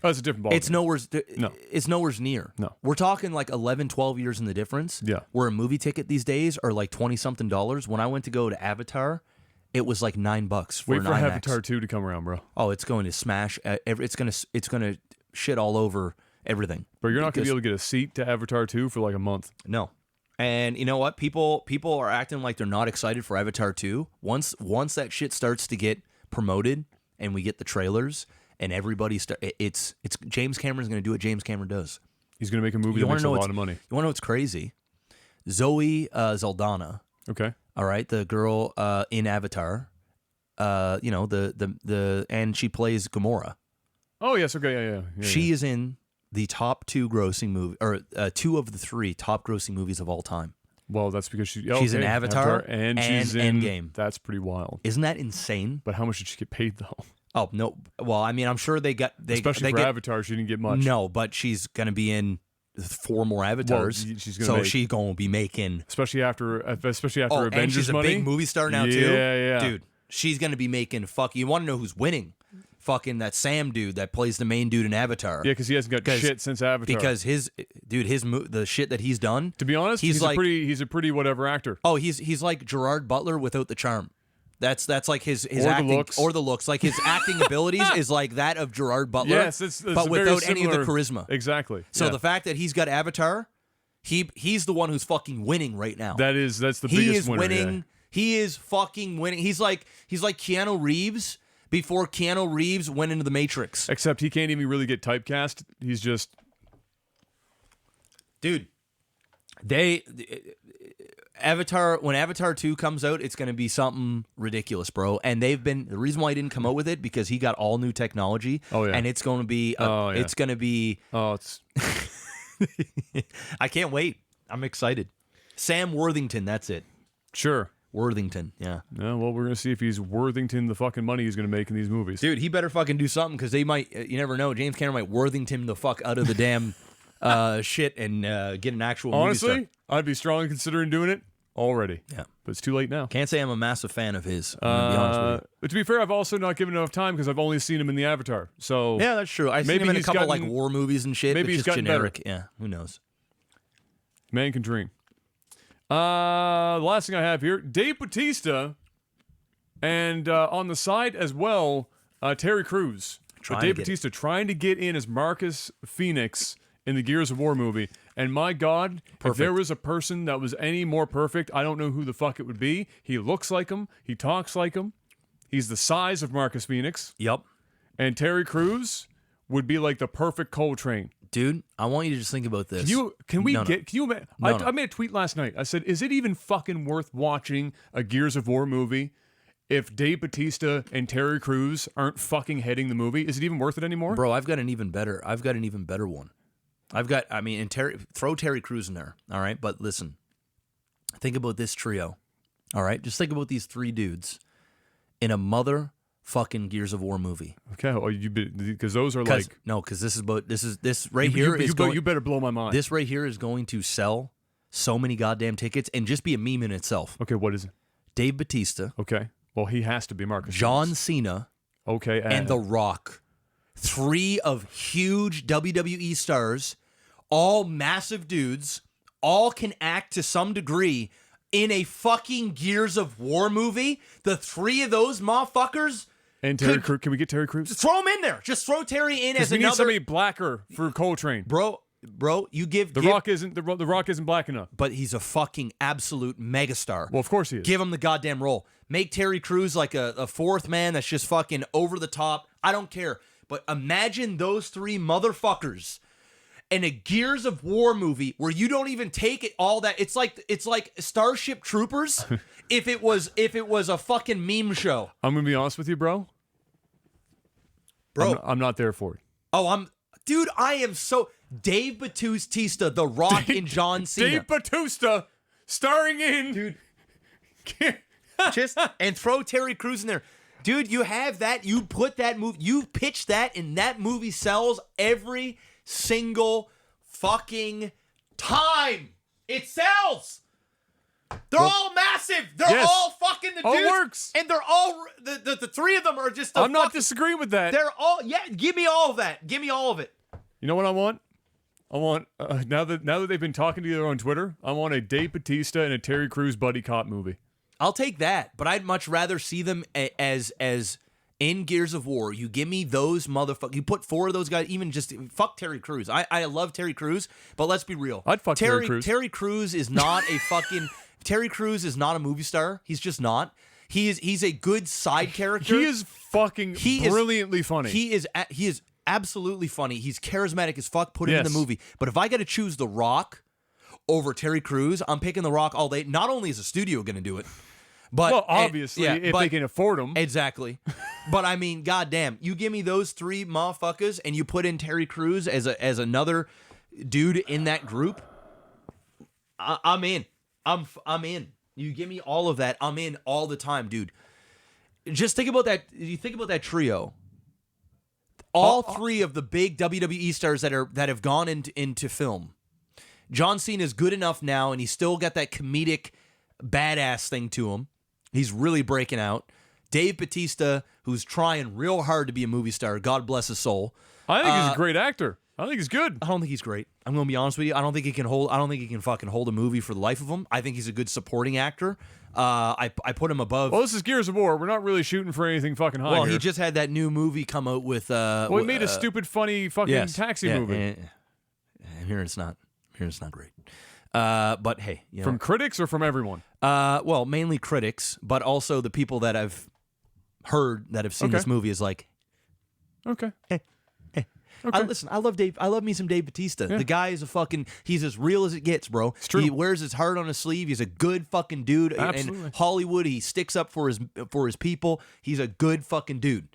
that's a different ballgame. It's nowhere near. No. We're talking like 11, 12 years in the difference. Yeah. Where a movie ticket these days are like $20-something. When I went to go to Avatar, it was like $9 for Wait an for IMAX. Avatar 2 to come around, bro. Oh, it's going to smash. It's gonna shit all over everything. But you're not gonna be able to get a seat to Avatar 2 for like a month. No. And you know what? People are acting like they're not excited for Avatar 2. Once that shit starts to get promoted and we get the trailers and everybody it's James Cameron's going to do what James Cameron does. He's going to make a movie that makes a lot of money. You want to know what's crazy? Zoe Saldana. Okay. All right, the girl in Avatar. And she plays Gamora. Oh yes, okay, yeah. She is in the top 2 grossing movie, or 2 of the 3 top grossing movies of all time. Well, that's because she's in Avatar and she's in Endgame. That's pretty wild. Isn't that insane? But how much did she get paid though? Oh no! Well, I mean, I'm sure especially for Avatar, she didn't get much. No, but she's gonna be in 4 more Avatars. Well, she's gonna be making, especially after Avengers and she's a money. big movie star now too. Yeah, dude. She's gonna be making You want to know who's winning? Fucking that dude that plays the main dude in Avatar. Yeah, because he hasn't got shit since Avatar. Because the shit that he's done. To be honest, he's a pretty whatever actor. Oh, he's like Gerard Butler without the charm. That's like his or acting the looks. Or the looks. Like his acting abilities is like that of Gerard Butler. Yes, it's but without any of the charisma. Exactly. So the fact that he's got Avatar, he's the one who's fucking winning right now. That's the he biggest is winner. Winning. Yeah. He is fucking winning. He's like Keanu Reeves before Keanu Reeves went into the Matrix. Except he can't even really get typecast. He's just dude. When Avatar 2 comes out, it's going to be something ridiculous, bro. And the reason why he didn't come out with it because he got all new technology. Oh yeah. And it's going to be it's going to be I can't wait. I'm excited. Sam Worthington, that's it. Sure. Worthington, yeah. Yeah, well, we're going to see if he's Worthington the fucking money he's going to make in these movies. Dude, he better fucking do something because they might, you never know, James Cameron might Worthington the fuck out of the damn shit and get an actual movie star. Honestly, I'd be strongly considering doing it. already. Yeah. But it's too late now. Can't say I'm a massive fan of his. I'm gonna be honest with you. But to be fair, I've also not given enough time because I've only seen him in the Avatar. So Yeah, that's true. I've seen maybe him in a he's couple like gotten- war movies and shit. maybe It's he's just gotten generic. Yeah, who knows? man can dream. The last thing I have here, Dave Bautista, and on the side as well, Terry Crews. Trying Dave to get- Bautista trying to get in as Marcus Phoenix in the Gears of War movie. And my God, if there was a person that was any more perfect, I don't know who the fuck it would be. He looks like him. He talks like him. He's the size of Marcus Phoenix. Yep. And Terry Crews would be like the perfect Coltrane. Dude, I want you to just think about this. Can you? No. I made a tweet last night. I said, is it even fucking worth watching a Gears of War movie if Dave Bautista and Terry Crews aren't fucking heading the movie? Is it even worth it anymore? Bro, I've got an even better one. Throw Terry Crews in there, all right? But listen, think about this trio, all right? Just think about these three dudes in a motherfucking Gears of War movie. Okay, well, because those are like because this right here is going. You better blow my mind. This right here is going to sell so many goddamn tickets and just be a meme in itself. Okay, what is it? Dave Bautista, Okay, well he has to be Marcus. John Phoenix. Cena, Okay, and The Rock. Three of huge WWE stars, all massive dudes, all can act to some degree in a fucking Gears of War movie. The three of those motherfuckers. and Terry Crews. Can we get Terry Crews? Just throw him in there. Just throw Terry in as We need another. somebody blacker for Coltrane. Bro, you give The Rock isn't the Rock isn't black enough. but he's a fucking absolute megastar. Well, of course he is. Give him the goddamn role. Make Terry Crews like a fourth man that's just fucking over the top. I don't care. But imagine those three motherfuckers in a Gears of War movie where you don't even take it all that. It's like Starship Troopers if it was a fucking meme show. I'm gonna be honest with you, bro. Bro. I'm not there for it. Oh, dude, I am so Dave Bautista, The Rock, and John Cena. Dave Bautista starring in. Dude. Just and throw Terry Crews in there. Dude, you have that. You put that movie. You pitch that, and that movie sells every single fucking time. It sells. They're all massive. They're Yes. all fucking the Oh, it dudes. works. And they're all the three of them are just. I'm not disagreeing with that. They're all Give me all of that. Give me all of it. You know what I want? I want now that they've been talking together on Twitter, I want a Dave Bautista and a Terry Crews buddy cop movie. I'll take that, but I'd much rather see them as in Gears of War. You give me those motherfuckers. You put four of those guys. Even just fuck Terry Crews. I love Terry Crews, but let's be real. I'd fuck Terry Crews. Terry Crews is not a fucking. Terry Crews is not a movie star. He's just not. He's a good side character. He is fucking brilliantly funny. He is absolutely funny. He's charismatic as fuck. Put him in the Yes. movie. But if I got to choose The Rock over Terry Crews, I'm picking The Rock all day. Not only is the studio going to do it, but well, obviously, if they can afford them. Exactly. But I mean, goddamn, you give me those three motherfuckers and you put in Terry Crews as another dude in that group, I'm in. I'm in. You give me all of that, I'm in all the time, dude. Just think about that. You think about that trio. All three of the big WWE stars that have gone into film. John Cena is good enough now, and he's still got that comedic badass thing to him. He's really breaking out. Dave Bautista, who's trying real hard to be a movie star. God bless his soul. I think he's a great actor. I think he's good. I don't think he's great. I'm gonna be honest with you. I don't think he can fucking hold a movie for the life of him. I think he's a good supporting actor. I put him above. Well, this is Gears of War. We're not really shooting for anything fucking high Well, here. he just had that new movie come out with. Well, he made a stupid, funny fucking taxi movie. I'm hearing it's not. Great. But hey, you know. From critics or from everyone? Well, mainly critics, but also the people that I've heard that have seen Okay. this movie is like, Okay. Okay. Listen, I love Dave. I love me some Dave Bautista. Yeah. The guy is he's as real as it gets, bro. It's true. He wears his heart on his sleeve. He's a good fucking dude. Absolutely. In Hollywood, he sticks up for his people. He's a good fucking dude.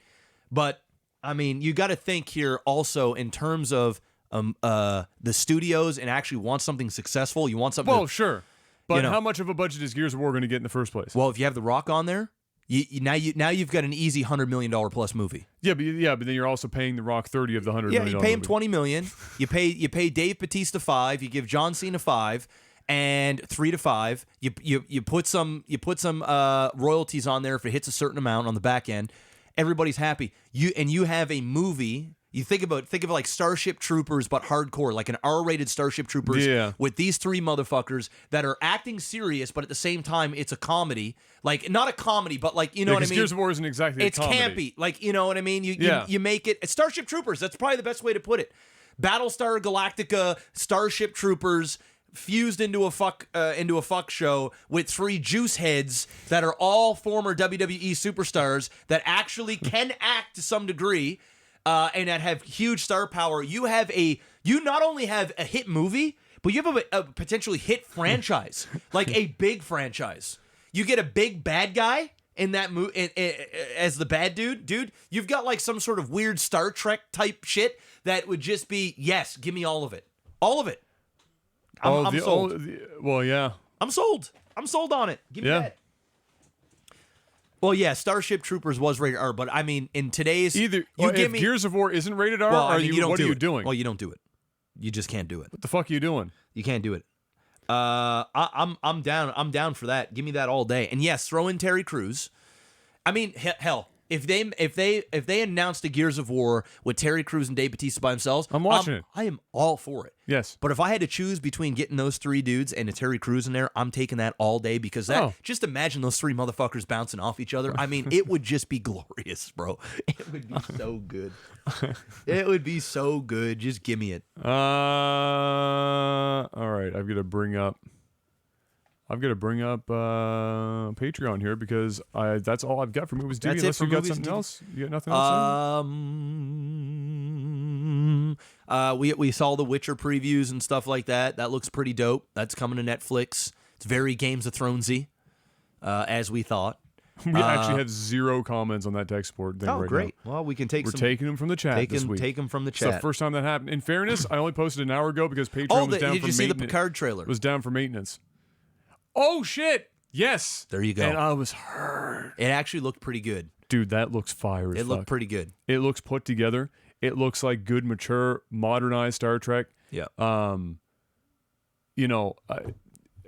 But I mean, you got to think here also in terms of the studios and actually want something successful. You want something. Well, sure. But know. how much of a budget is Gears of War going to get in the first place? Well, if you have The Rock on there, now you've got an easy $100 million plus movie. Yeah, but then you're also paying The Rock 30 of the $100 Yeah, million you pay him movie. $20 million. You pay Dave Bautista $5. You give John Cena $5, And 3 to 5, you put some royalties on there if it hits a certain amount on the back end. Everybody's happy. You have a movie. You think of like Starship Troopers, but hardcore, like an R-rated Starship Troopers with these 3 motherfuckers that are acting serious, but at the same time, it's a comedy. Like, not a comedy, but like, you know what I mean? Gears of War isn't exactly it's a comedy. campy. Like, you know what I mean? You make it. It's Starship Troopers. That's probably the best way to put it. Battlestar Galactica, Starship Troopers fused into a fuck show with 3 juice heads that are all former WWE superstars that actually can act to some degree. And that have huge star power. You not only have a hit movie, but you have a potentially hit franchise, like a big franchise. You get a big bad guy in that movie as the bad dude. You've got like some sort of weird Star Trek type shit that would just be, yes, give me all of it, I'm sold. Well, yeah, I'm sold. I'm sold on it. Give me that. Well, yeah, Starship Troopers was rated R, but I mean, in today's if Gears of War isn't rated R, what are you doing? Well, you don't do it. You just can't do it. What the fuck are you doing? You can't do it. I'm down. I'm down for that. Give me that all day. And yes, throw in Terry Crews. I mean, hell, if they announced a Gears of War with Terry Crews and Dave Bautista by themselves, I'm watching it. I am all for it. Yes. But if I had to choose between getting those 3 dudes and a Terry Crews in there, I'm taking that all day because just imagine those 3 motherfuckers bouncing off each other. I mean, it would just be glorious, bro. It would be so good. It would be so good. Just give me it. All right, I've got to bring up Patreon here because that's all I've got for movies. That's unless it for you got movies, something TV. else. You got nothing else? We saw the Witcher previews and stuff like that. That looks pretty dope. That's coming to Netflix. It's very Games of Thronesy, as we thought. We actually have 0 comments on that tech support thing right great. now. Well, we can take We're taking them from the chat this week. Take them from the It's chat. the first time that happened. In fairness, I only posted an hour ago because Patreon was down for maintenance. Did you see the Picard trailer? Was down for maintenance. Oh, shit. Yes. There you go. And I was hurt. It actually looked pretty good. Dude, that looks fire as fuck. It looked pretty good. It looks put together. It looks like good, mature, modernized Star Trek. Yeah.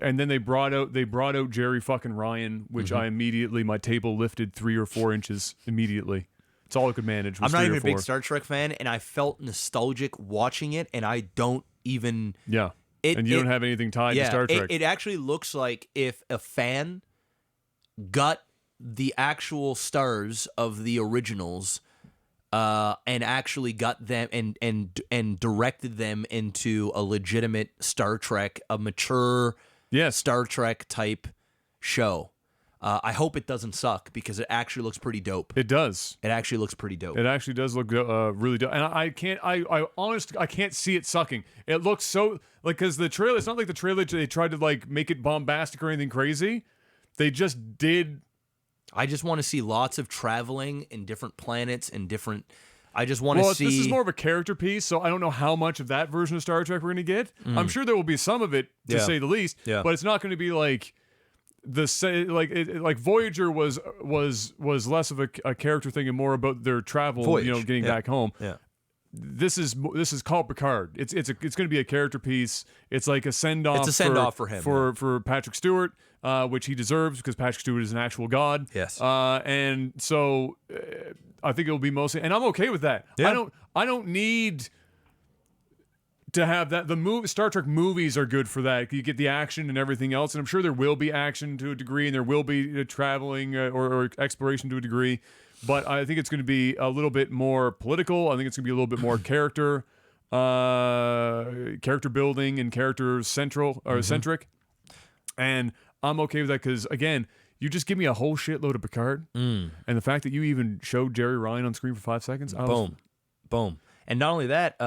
And then they brought out Jerry fucking Ryan, which I immediately, my table lifted 3 or 4 inches immediately. It's all I could manage. I'm not even a big Star Trek fan, and I felt nostalgic watching it, and I don't even... Yeah. And you don't have anything tied to Star Trek. It actually looks like if a fan got the actual stars of the originals and actually got them and directed them into a legitimate Star Trek, a mature Star Trek type show. I hope it doesn't suck because it actually looks pretty dope. It does. It actually looks pretty dope. It actually does look really dope. And I can't see it sucking. It looks so like because the trailer. It's not like the trailer they tried to like make it bombastic or anything crazy. They just did. I just want to see lots of traveling in different planets and different. I just want to see. This is more of a character piece, so I don't know how much of that version of Star Trek we're going to get. I'm sure there will be some of it, to say the least. Yeah. But it's not going to be like like Voyager was less of a character thing and more about their travel, getting back home. Yeah. This is called Picard. It's going to be a character piece. It's like a send off. It's a send off for him for Patrick Stewart, which he deserves because Patrick Stewart is an actual god. Yes. And so I think it will be mostly, and I'm okay with that. Yeah. I don't need to have that. The Star Trek movies are good for that. You get the action and everything else, and I'm sure there will be action to a degree, and there will be traveling or exploration to a degree. But I think it's going to be a little bit more political. I think it's going to be a little bit more character building and character centric. And I'm okay with that because, again, you just give me a whole shitload of Picard. And the fact that you even showed Jerry Ryan on screen for 5 seconds. Boom. And not only that,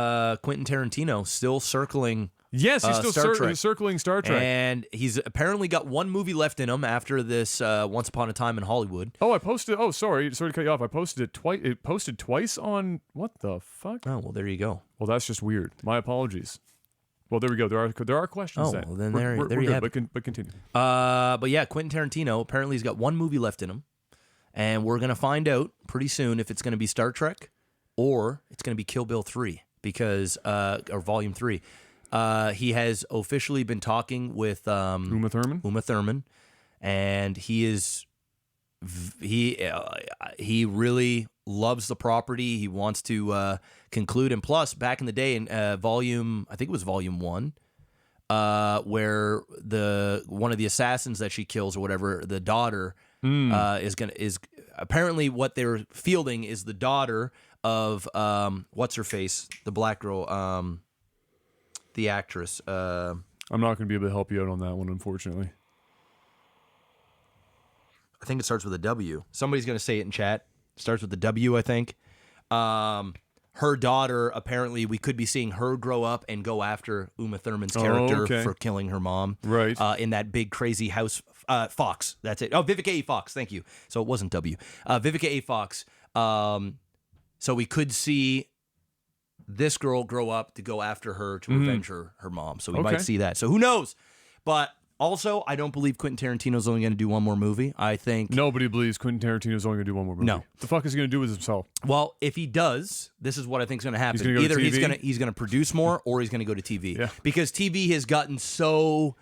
Quentin Tarantino still circling. Yes, he's still circling Star Trek. And he's apparently got one movie left in him after this Once Upon a Time in Hollywood. Oh, I posted... Oh, sorry to cut you off. I posted it twice. It posted twice on... What the fuck? Oh, well, there you go. Well, that's just weird. My apologies. Well, there we go. There are questions then. Well, then there you have it. But continue. But yeah, Quentin Tarantino, apparently he's got one movie left in him. And we're going to find out pretty soon if it's going to be Star Trek or it's going to be Kill Bill 3 or Volume 3. He has officially been talking with Uma Thurman. Uma Thurman, and he really loves the property. He wants to conclude, and plus, back in the day, in I think it was volume 1, where one of the assassins that she kills or whatever, the daughter is apparently what they're fielding is the daughter of what's her face, the black girl, the actress. I'm not going to be able to help you out on that one, unfortunately. I think it starts with a W. Somebody's going to say it in chat. Starts with the W, I think. Her daughter, apparently, we could be seeing her grow up and go after Uma Thurman's character for killing her mom. Right. In that big, crazy house. Fox. That's it. Oh, Vivica A. Fox. Thank you. So it wasn't W. Vivica A. Fox. So we could see this girl grow up to go after her to avenge her mom. So we might see that. So who knows? But also, I don't believe Quentin Tarantino's only going to do one more movie. I think nobody believes Quentin Tarantino's only going to do one more movie. No. What the fuck is he going to do with himself? Well, if he does, this is what I think is going to happen. He's gonna go to Either TV? he's going to produce more or he's going to go to TV. Yeah. Because TV has gotten so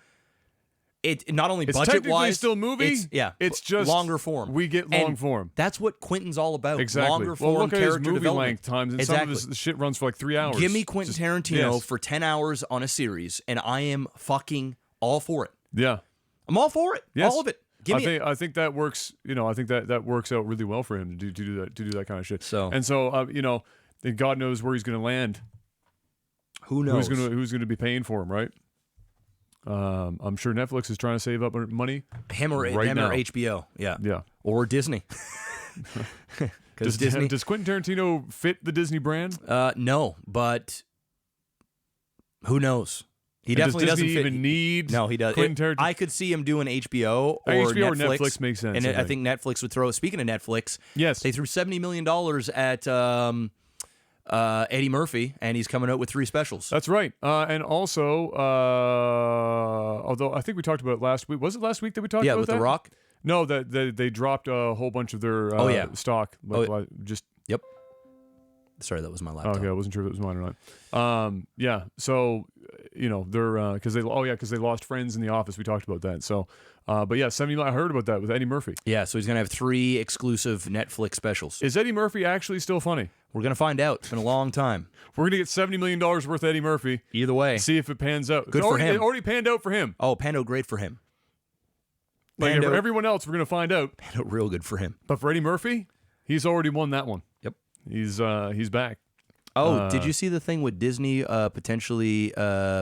it not only It's budget technically wise still movie. It's just longer form. We get long form. That's what Quentin's all about. Exactly. Longer form Well, look at his character movie development. length times, and Exactly. some of his shit runs for like 3 hours. Give me Quentin Tarantino yes. for 10 hours on a series, and I am fucking all for it. Yeah. I'm all for it. Yes. All of it. Give me it. I think that works. I think that works out really well for him to do that kind of shit. So and God knows where he's going to land. Who knows? Who's going to be paying for him, right? I'm sure Netflix is trying to save up money. Him or now. HBO. Yeah. Yeah. Or Disney. Because Disney. Does Quentin Tarantino fit the Disney brand? No, but who knows? He And definitely does Disney doesn't fit. even need. No, he does. Quentin Tarantino? I could see him doing HBO or HBO or Netflix. Netflix makes sense. And I think Netflix would throw. Speaking of Netflix, Yes. they threw $70 million at Eddie Murphy, and he's coming out with 3 specials. That's right. And also, although I think we talked about it last week. Was it last week that we talked about with that? The Rock. No, that they dropped a whole bunch of their stock. Just Yep. Sorry, that was my laptop. okay, I wasn't sure if it was mine or not. Yeah. So they're because they lost friends in the office. We talked about that. So, but yeah, 70. I heard about that with Eddie Murphy. Yeah, so he's gonna have 3 exclusive Netflix specials. Is Eddie Murphy actually still funny? We're gonna find out. It's been a long time. We're gonna get $70 million worth of Eddie Murphy. Either way, See if it pans out. Good for him. It already panned out for him. oh, Pando, great for him. Like Panned for out- everyone else, we're gonna find out. Pando, real good for him. But for Eddie Murphy, he's already won that one. Yep. He's back. Oh, did you see the thing with Disney potentially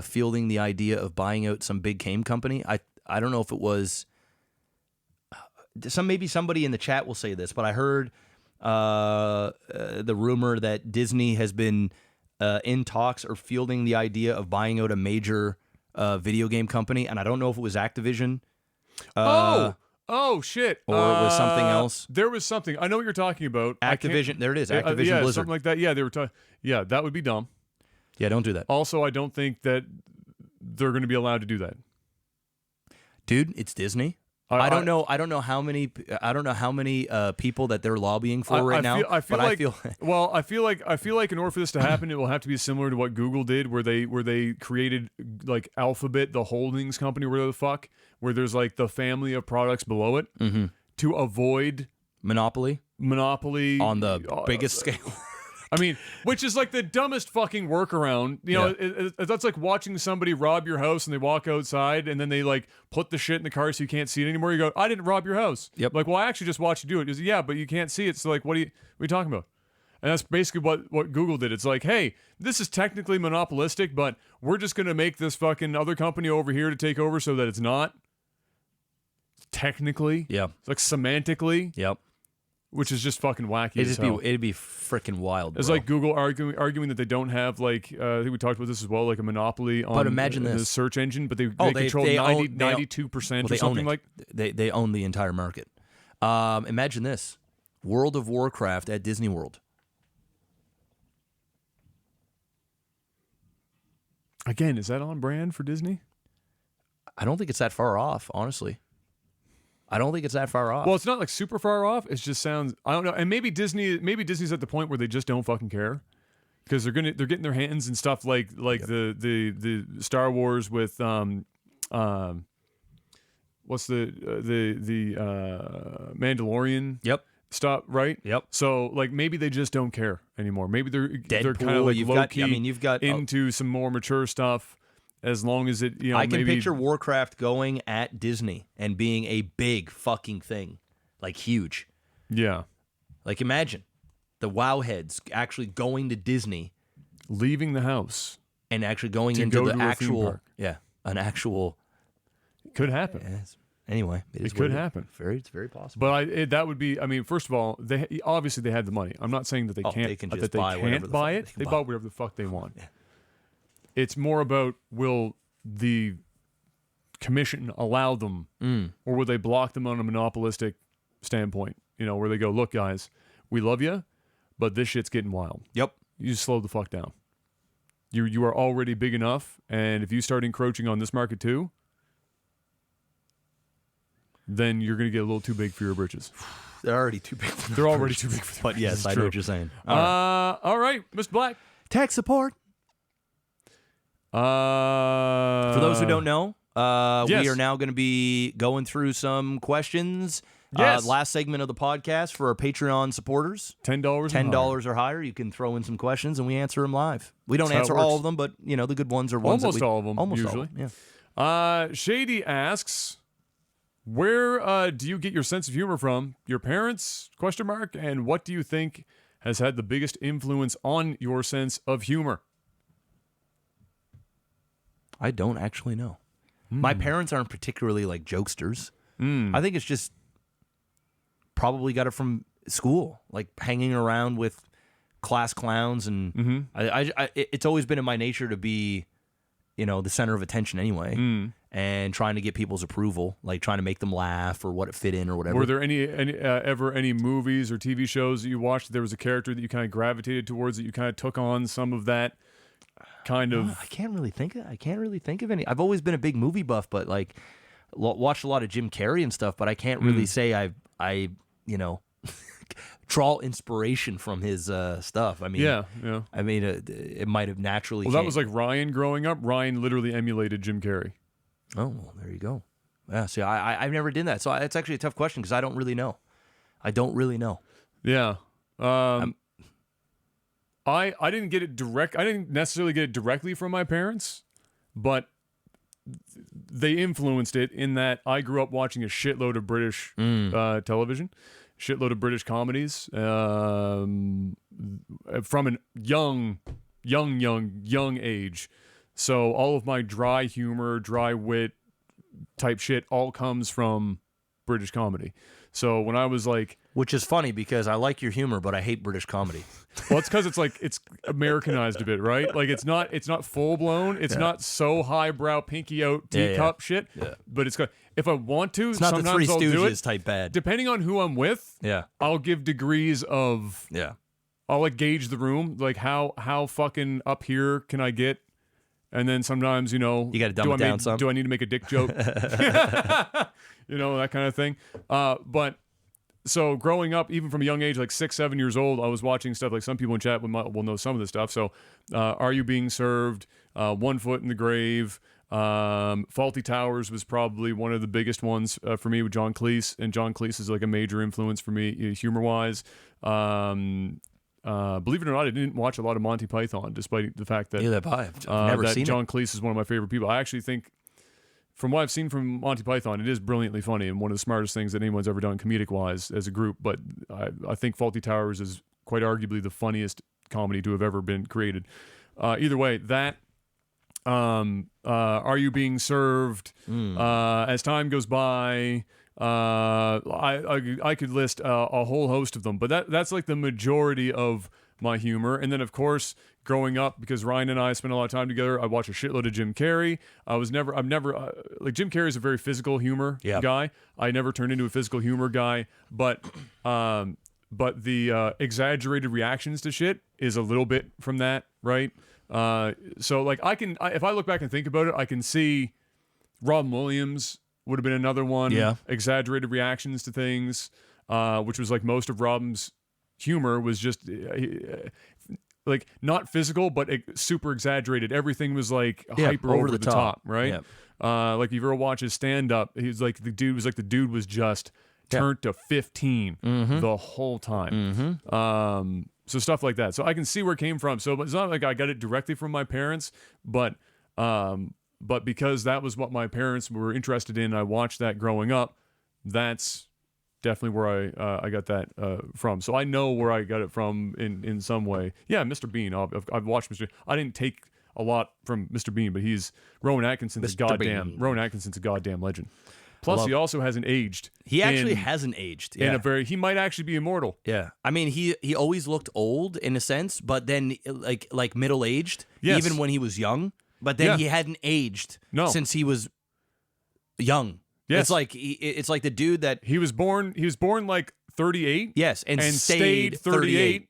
fielding the idea of buying out some big game company? I don't know if it was maybe somebody in the chat will say this, but I heard the rumor that Disney has been in talks or fielding the idea of buying out a major video game company, and I don't know if it was Activision. Oh shit! Or it was something else. There was something. I know what you're talking about. Activision. There it is. Activision yeah, Blizzard. something like that. Yeah, they were talking. Yeah, that would be dumb. Yeah, don't do that, Also, I don't think that they're going to be allowed to do that. dude. It's Disney. I don't know. I don't know how many people that they're lobbying for right now. I feel but like I feel like in order for this to happen, it will have to be similar to what Google did, where they created like Alphabet, the holdings company, where the fuck, where there's like the family of products below it to avoid monopoly monopoly on the biggest scale. I mean, which is like the dumbest fucking workaround. That's like watching somebody rob your house and they walk outside and then they like put the shit in the car so you can't see it anymore. You go, I didn't rob your house. Yep. Like, well, I actually just watched you do it. He goes, yeah, but you can't see it. So like, what are you talking about? And that's basically what Google did. It's like, hey, this is technically monopolistic, but we're just going to make this fucking other company over here to take over so that it's not. Technically. Yeah. It's like semantically. Yep. Which is just fucking wacky as hell. It'd be freaking wild. It's bro. like Google arguing that they don't have like I think we talked about this as well, like a monopoly on imagine the this. search engine, but they they control own- 92% well, or they something own like. they own the entire market. Imagine this: World of Warcraft at Disney World. Again, is that on brand for Disney? I don't think it's that far off, honestly. I don't think it's that far off. Well, it's not like super far off. It just sounds, I don't know. And maybe Disney's at the point where they just don't fucking care. because they're getting their hands in stuff like the Star Wars with what's the Mandalorian Yep. stuff, right? Yep. So like maybe they just don't care anymore. Maybe they're kind of Deadpool, like you've low got- key I mean, you've got- into some more mature stuff. As long as it, I can maybe picture Warcraft going at Disney and being a big fucking thing, like huge. yeah, Like imagine the WoW heads actually going to Disney leaving the house and actually going To into go the to a theme actual, park. an actual. could happen. Yes. Anyway, It could happen. It's very possible. But that would be. I mean, first of all, they obviously they had the money. I'm not saying that they Oh, can't. they can that just they buy whatever can't the buy fuck it. they can They buy. bought whatever the fuck they want. Yeah. It's more about will the commission allow them, or will they block them on a monopolistic standpoint? Where they go, look, guys, we love you, but this shit's getting wild. Yep. You just slow the fuck down. You are already big enough, and if you start encroaching on this market too, then you're going to get a little too big for your britches. They're already too big. They're already too big for their But britches. yes, It's I know true. what you're saying. All right, Mr. Black. Tech support. For those who don't know, yes. we are now going to be going through some questions. Yes. Last segment of the podcast for our Patreon supporters. $10. $10 or higher. You can throw in some questions and we answer them live. We don't That's how it answer all works. of them, but the good ones are ones Almost that we, all of them, almost usually. all of them, yeah. Shady asks, where do you get your sense of humor from? Your parents? ? And what do you think has had the biggest influence on your sense of humor? I don't actually know. My parents aren't particularly like jokesters. Hmm. I think it's just probably got it from school, like hanging around with class clowns, and Mm-hmm. it's always been in my nature to be, the center of attention anyway, and trying to get people's approval, like trying to make them laugh or what it fit in or whatever. Were there ever any movies or TV shows that you watched that there was a character that you kind of gravitated towards, that you kind of took on some of that kind of... I can't really think of any. I've always been a big movie buff, but like watched a lot of Jim Carrey and stuff, but I can't really say I draw inspiration from his stuff. I mean, Yeah. I mean, it might have naturally. Well, that was like Ryan growing up. Ryan literally emulated Jim Carrey. Oh, well, there you go. Yeah. See, I've never done that, so it's actually a tough question because I don't really know. Yeah. I didn't get it direct. I didn't necessarily get it directly from my parents, but they influenced it in that I grew up watching a shitload of British television, shitload of British comedies from a young age. So all of my dry humor, dry wit type shit all comes from British comedy. So when I was like, which is funny because I like your humor, but I hate British comedy. well, it's because it's Americanized a bit, right? Like it's not full blown. It's not so highbrow, pinky out teacup shit. Yeah. But it's got. If I want to, It's not the sometimes Three I'll do Stooges it. type bad. Depending on who I'm with, Yeah. I'll give degrees of. Yeah. I'll like gauge the room, like how fucking up here can I get, and then sometimes You gotta dumb it down some. Do I need to make a dick joke? That kind of thing. But. So growing up, even from a young age, like 6, 7 years old, I was watching stuff like some people in chat will know some of this stuff. So, Are You Being Served? 1 Foot in the Grave. Faulty Towers was probably one of the biggest ones for me with John Cleese, and John Cleese is like a major influence for me humor wise. Believe it or not, I didn't watch a lot of Monty Python, despite the fact that I've never that seen John it. Cleese is one of my favorite people. I actually think, from what I've seen from Monty Python, it is brilliantly funny and one of the smartest things that anyone's ever done comedic-wise as a group. But I think Faulty Towers is quite arguably the funniest comedy to have ever been created. Either way, that Are You Being Served? As time goes by, I could list a whole host of them, but that's like the majority of my humor. And then, of course, growing up, because Ryan and I spent a lot of time together, I watched a shitload of Jim Carrey. I'm never like Jim Carrey is a very physical humor guy. I never turned into a physical humor guy, but the exaggerated reactions to shit is a little bit from that, right? So like if I look back and think about it, I can see Robin Williams would have been another one. Yeah. Exaggerated reactions to things, which was like most of Robin's humor was just like not physical, but super exaggerated. Everything was like hyper over the top, right? Like if you ever watch his stand up, he's like the dude was just turned to 15 the whole time. So stuff like that. So I can see where it came from. So it's not like I got it directly from my parents, but because that was what my parents were interested in, I watched that growing up. That's definitely where I got that from. So I know where I got it from in some way. Yeah, Mr. Bean. I've watched Mr. I didn't take a lot from Mr. Bean, but Rowan Atkinson's Rowan Atkinson's a goddamn legend. Plus, he also hasn't aged. He actually hasn't aged. Yeah. He might actually be immortal. Yeah. I mean, he always looked old in a sense, but then like middle aged, even when he was young. But then he hadn't aged since he was young. Yes. It's like the dude that he was born like 38. Yes, and stayed 38.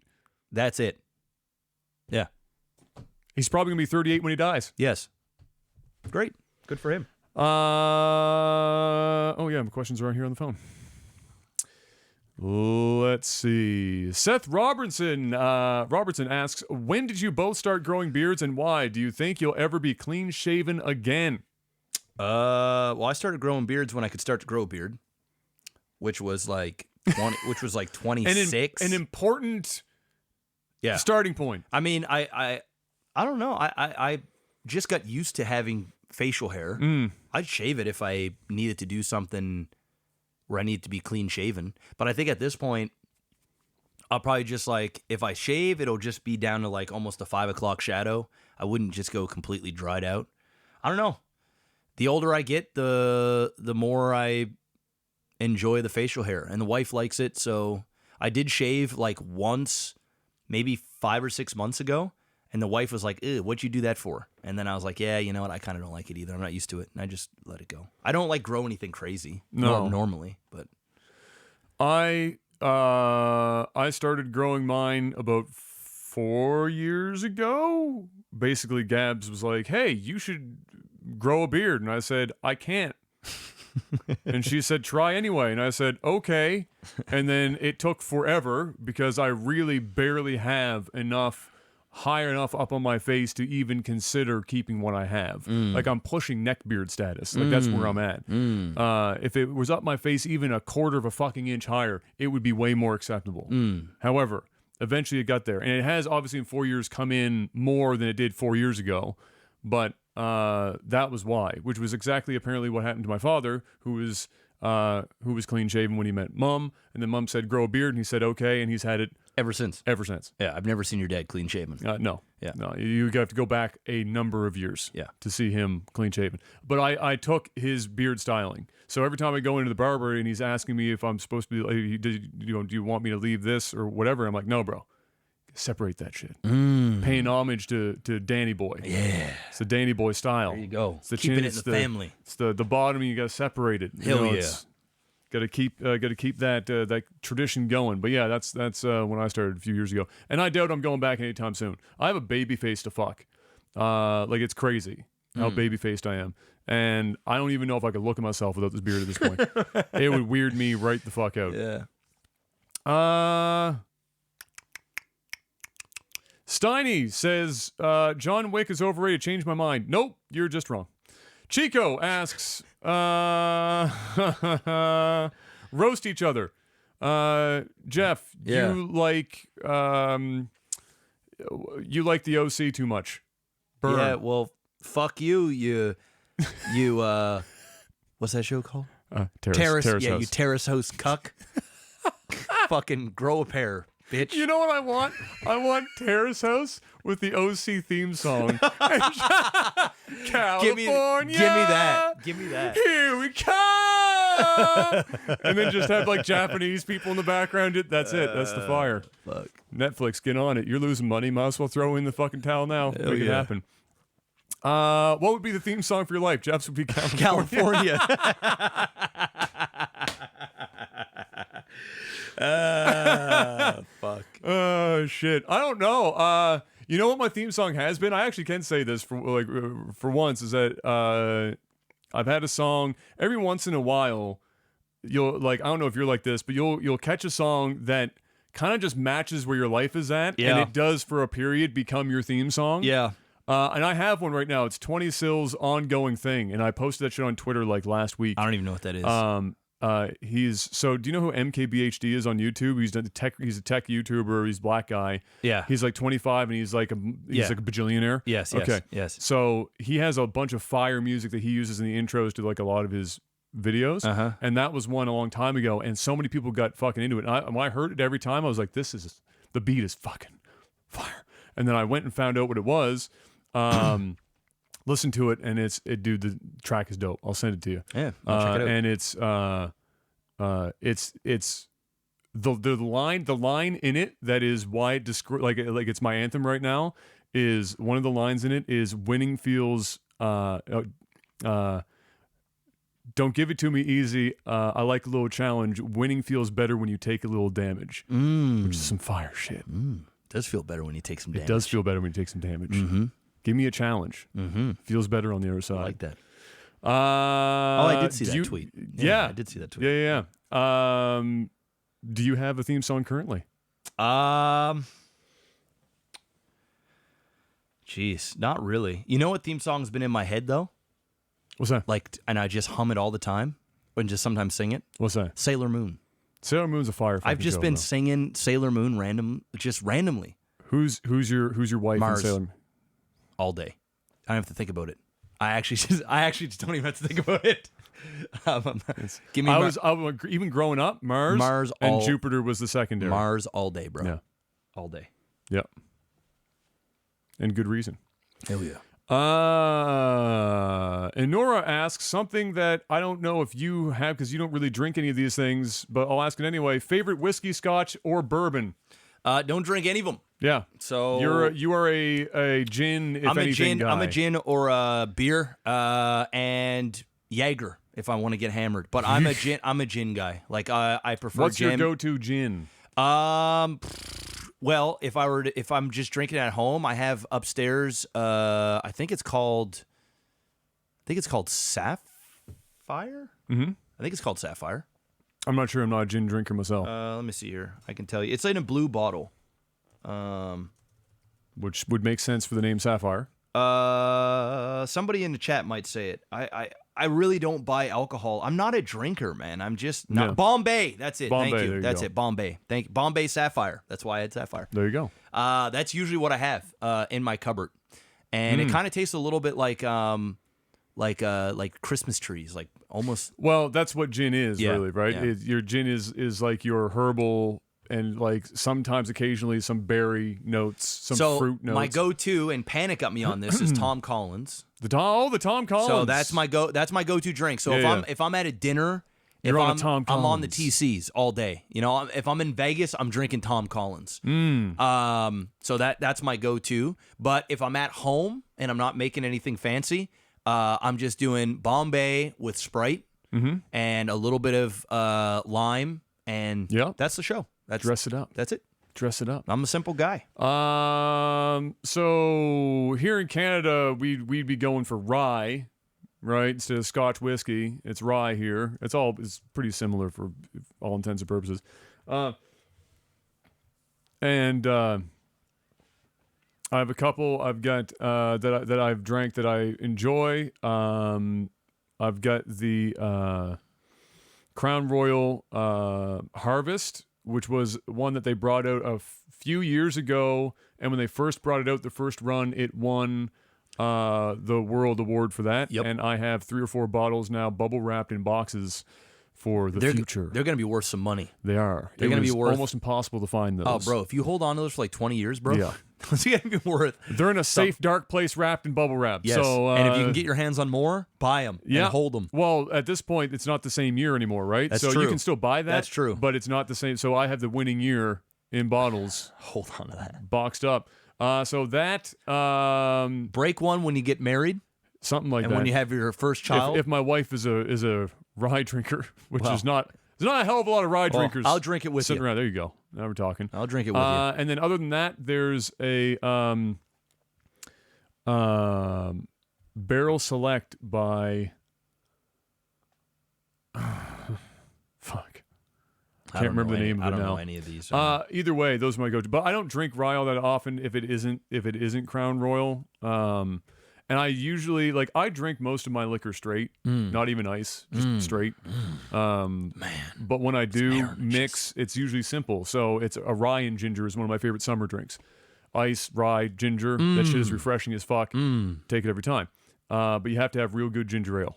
That's it. Yeah. He's probably going to be 38 when he dies. Yes. Great. Good for him. Oh yeah, my questions are on here on the phone. Let's see. Seth Robertson asks, when did you both start growing beards and why? Do you think you'll ever be clean shaven again? Well, I started growing beards when I could start to grow a beard, which was like 26. An important starting point. I mean, I don't know. I just got used to having facial hair. I'd shave it if I needed to do something where I need to be clean shaven. But I think at this point, I'll probably just like, if I shave, it'll just be down to like almost a 5 o'clock shadow. I wouldn't just go completely dried out. I don't know. The older I get, the more I enjoy the facial hair. And the wife likes it, so I did shave like once, maybe 5 or 6 months ago. And the wife was like, ew, what'd you do that for? And then I was like, yeah, you know what? I kind of don't like it either. I'm not used to it. And I just let it go. I don't like grow anything crazy normally, but I started growing mine about 4 years ago. Basically, Gabs was like, hey, you should grow a beard. And I said, I can't. And she said, try anyway. And I said, okay. And then it took forever because I really barely have high enough up on my face to even consider keeping what I have. Like I'm pushing neckbeard status. Like that's where I'm at. If it was up my face even a quarter of a fucking inch higher, it would be way more acceptable. However, eventually it got there. And it has obviously in 4 years come in more than it did 4 years ago. But that was why, which was exactly apparently what happened to my father, who was clean shaven when he met Mom. And then Mom said, grow a beard. And he said, okay. And he's had it ever since. Yeah, I've never seen your dad clean shaven. No. Yeah. No, you have to go back a number of years to see him clean shaven. But I took his beard styling. So every time I go into the barber and he's asking me if I'm supposed to be, do you want me to leave this or whatever? I'm like, no, bro. Separate that shit. Paying homage to Danny Boy. Yeah. It's the Danny Boy style. There you go. It's the Keeping chin, it in the family. It's the bottom, you got to separate it. Hell yeah. Got to keep that tradition going. But yeah, that's when I started a few years ago, and I doubt I'm going back anytime soon. I have a baby face to fuck, like it's crazy how baby faced I am, and I don't even know if I could look at myself without this beard at this point. It would weird me right the fuck out. Yeah. Steiny says John Wick is overrated. Changed my mind. Nope, you're just wrong. Chico asks, roast each other. Jeff, you like the OC too much. Burn. Yeah, well, fuck you, what's that show called? Terrace Yeah, House. you terrace host cuck. Fucking grow a pair, bitch. You know what I want? I want Terrace House with the OC theme song. California. Give me that. Here we come. And then just have like Japanese people in the background. That's it. That's the fire. Fuck. Netflix, get on it. You're losing money. Might as well throw in the fucking towel now. Hell Make it yeah. happen. What would be the theme song for your life? Jeff's would be California. Fuck. Oh shit. I don't know. You know what my theme song has been? I actually can say this for once is that I've had a song every once in a while. You'll like I don't know if you're like this, but you'll catch a song that kind of just matches where your life is at, Yeah. and it does for a period become your theme song. Yeah. And I have one right now. It's 20 Sill's ongoing thing, and I posted that shit on Twitter like last week. I don't even know what that is. Do you know who MKBHD is on YouTube? He's a tech YouTuber. He's a black guy. Yeah. He's like 25 and he's like a bajillionaire. Yes. Okay. Yes. So he has a bunch of Fyre music that he uses in the intros to like a lot of his videos. Uh-huh. And that was one a long time ago. And so many people got fucking into it. And when I heard it every time, I was like, the beat is fucking fire. And then I went and found out what it was. Listen to it, and dude, the track is dope. I'll send it to you. Yeah, I'll check it out. And it's the line in it that is why it like it's my anthem right now. Is one of the lines in it is winning feels don't give it to me easy. I like a little challenge. Winning feels better when you take a little damage, which is some fire shit. It does feel better when you take some damage. It does feel better when you take some damage. Mm-hmm. Give me a challenge. Mm-hmm. Feels better on the other side. I like that. I did see that tweet. Yeah, I did see that tweet. Yeah. Do you have a theme song currently? Jeez, not really. You know what theme song's been in my head though? What's that? And I just hum it all the time, and just sometimes sing it. What's that? Sailor Moon. Sailor Moon's a fire. I've just been bro. singing Sailor Moon randomly Who's your wife Mars. in Sailor Moon? all day. I don't have to think about it. I actually just don't even have to think about it. Give me I was even growing up, Mars and Jupiter was the secondary. Mars all day, bro. Yeah. All day. Yep. And good reason. Hell yeah. And Nora asks something that I don't know if you have because you don't really drink any of these things, but I'll ask it anyway. Favorite whiskey, scotch, or bourbon? Don't drink any of them. Yeah. So you are a gin. If I'm a anything, gin. guy. I'm a gin or a beer, and Jaeger if I want to get hammered. But I'm a gin. I'm a gin guy. Like I prefer. What's gin. your go-to gin? Well, if I'm just drinking at home, I have upstairs. I think it's called Sapphire. Mm-hmm. I think it's called Sapphire. I'm not sure. I'm not a gin drinker myself. Let me see here. I can tell you. It's in a blue bottle. Which would make sense for the name Sapphire. Somebody in the chat might say it. I really don't buy alcohol. I'm not a drinker, man. I'm just not. No. Bombay. That's it. Bombay, Thank there you. you That's go. it. Bombay. Bombay Sapphire. That's why I had Sapphire. There you go. That's usually what I have in my cupboard, and it kind of tastes a little bit like Christmas trees, like almost. Well, that's what gin is, Yeah, really, right? yeah. Your gin is like your herbal and like sometimes occasionally some berry notes, some fruit notes. My go-to, and Panic got me on this, is Tom Collins. the Tom Collins. So that's my go-to drink. So if I'm at a dinner, You're if on a I'm Tom I'm on the Collins. TCs all day. You know, if I'm in Vegas, I'm drinking Tom Collins. So that's my go-to. But if I'm at home and I'm not making anything fancy, I'm just doing Bombay with Sprite and a little bit of lime, and that's the show. Dress it up. That's it. Dress it up. I'm a simple guy. So here in Canada, we'd be going for rye, right? Instead of Scotch whiskey, it's rye here. It's pretty similar for all intents and purposes. And I have a couple I've got that I've drank that I enjoy. I've got the Crown Royal Harvest, which was one that they brought out a few years ago, and when they first brought it out, the first run, it won the World Award for that. Yep. And I have 3 or 4 bottles now, bubble wrapped in boxes for the future. They're going to be worth some money. They are. They're going to be worth almost impossible to find those. Oh, bro, if you hold on to those for like 20 years, bro, Yeah. it's going to be worth. They're in a safe, dark place wrapped in bubble wrap. Yes. So, and if you can get your hands on more, buy them and hold them. Well, at this point, it's not the same year anymore, right? That's so true. you can still buy that. That's true. But it's not the same. So I have the winning year in bottles Hold on to that. boxed up. So that Break one when you get married something like and that. when you have your first child. if my wife is a rye drinker, which is not. There's not a hell of a lot of rye drinkers. I'll drink it with sitting you. around. There you go. Now we're talking. I'll drink it with you. And then other than that, there's a Barrel Select by fuck. Can't remember the name of it now. I don't know any of these. Either way, those are my go-to. But I don't drink rye all that often if it isn't Crown Royal. And I usually I drink most of my liquor straight, not even ice, just straight. Man, but when I do mix, it's usually simple. So it's a rye and ginger is one of my favorite summer drinks. Ice, rye, ginger. That shit is refreshing as fuck. Take it every time. But you have to have real good ginger ale.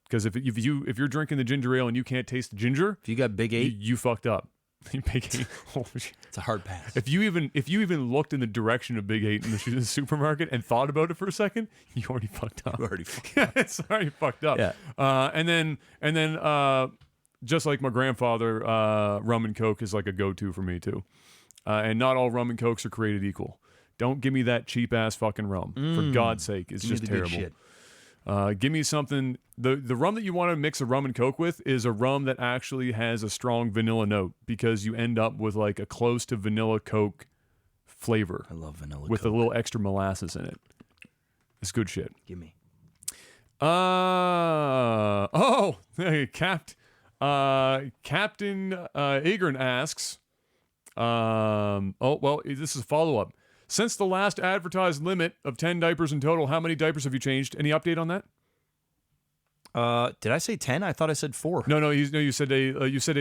Because if you're drinking the ginger ale and you can't taste the ginger, if you got Big 8, you fucked up. Big 8. It's a hard pass. If you even looked in the direction of Big 8 in the supermarket and thought about it for a second, you already fucked up. It's already fucked up. Yeah. And then just like my grandfather, rum and coke is like a go-to for me too. And not all rum and cokes are created equal. Don't give me that cheap ass fucking rum. For God's sake, it's just terrible. Shit. Give me something. The rum that you want to mix a rum and coke with is a rum that actually has a strong vanilla note, because you end up with like a close to vanilla coke flavor. I love vanilla with coke. a little extra molasses in it. It's good shit. Give me. Hey, Captain Agron asks. This is a follow up. Since the last advertised limit of 10 diapers in total, how many diapers have you changed? Any update on that? Did I say 10? I thought I said 4. No. You said a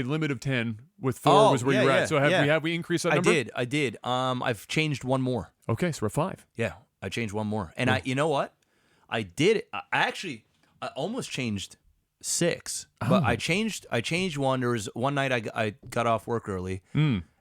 limit of 10 with Thor was where you're at. So have we increased that number? I did. I've changed one more. Okay, so we're at 5. Yeah, I changed one more. And you know what? I did. I almost changed 6, but I changed one. There was one night I got off work early,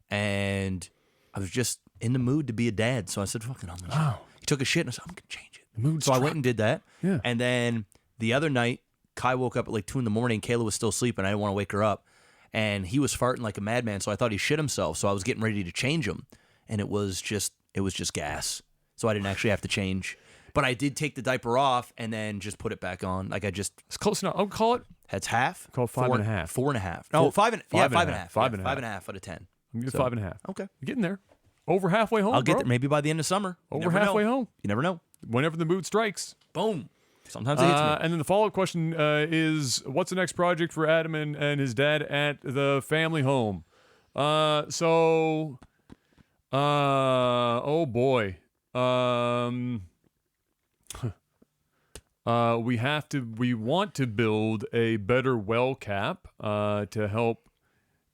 and I was just in the mood to be a dad, so I said, "Fucking, I'm gonna." He took a shit, and I said, "I'm gonna change it." So I went and did that. Yeah. And then the other night, Kai woke up at like 2 a.m. Kayla was still sleeping. I didn't want to wake her up, and he was farting like a madman. So I thought he shit himself. So I was getting ready to change him, and it was just gas. So I didn't actually have to change. But I did take the diaper off and then just put it back on. It's close enough. I'll call it. That's half. Call it 5.5. 4.5. No, 5.5. 5.5. 5.5. 5.5 out of 10. I'm gonna get 5.5. Okay. You're getting there. Over halfway home. I'll get there maybe by the end of summer. Over halfway home. You never know. Whenever the mood strikes. Boom. Sometimes it hits me. And then the follow-up question is, what's the next project for Adam and his dad at the family home? Oh boy. We want to build a better well cap to help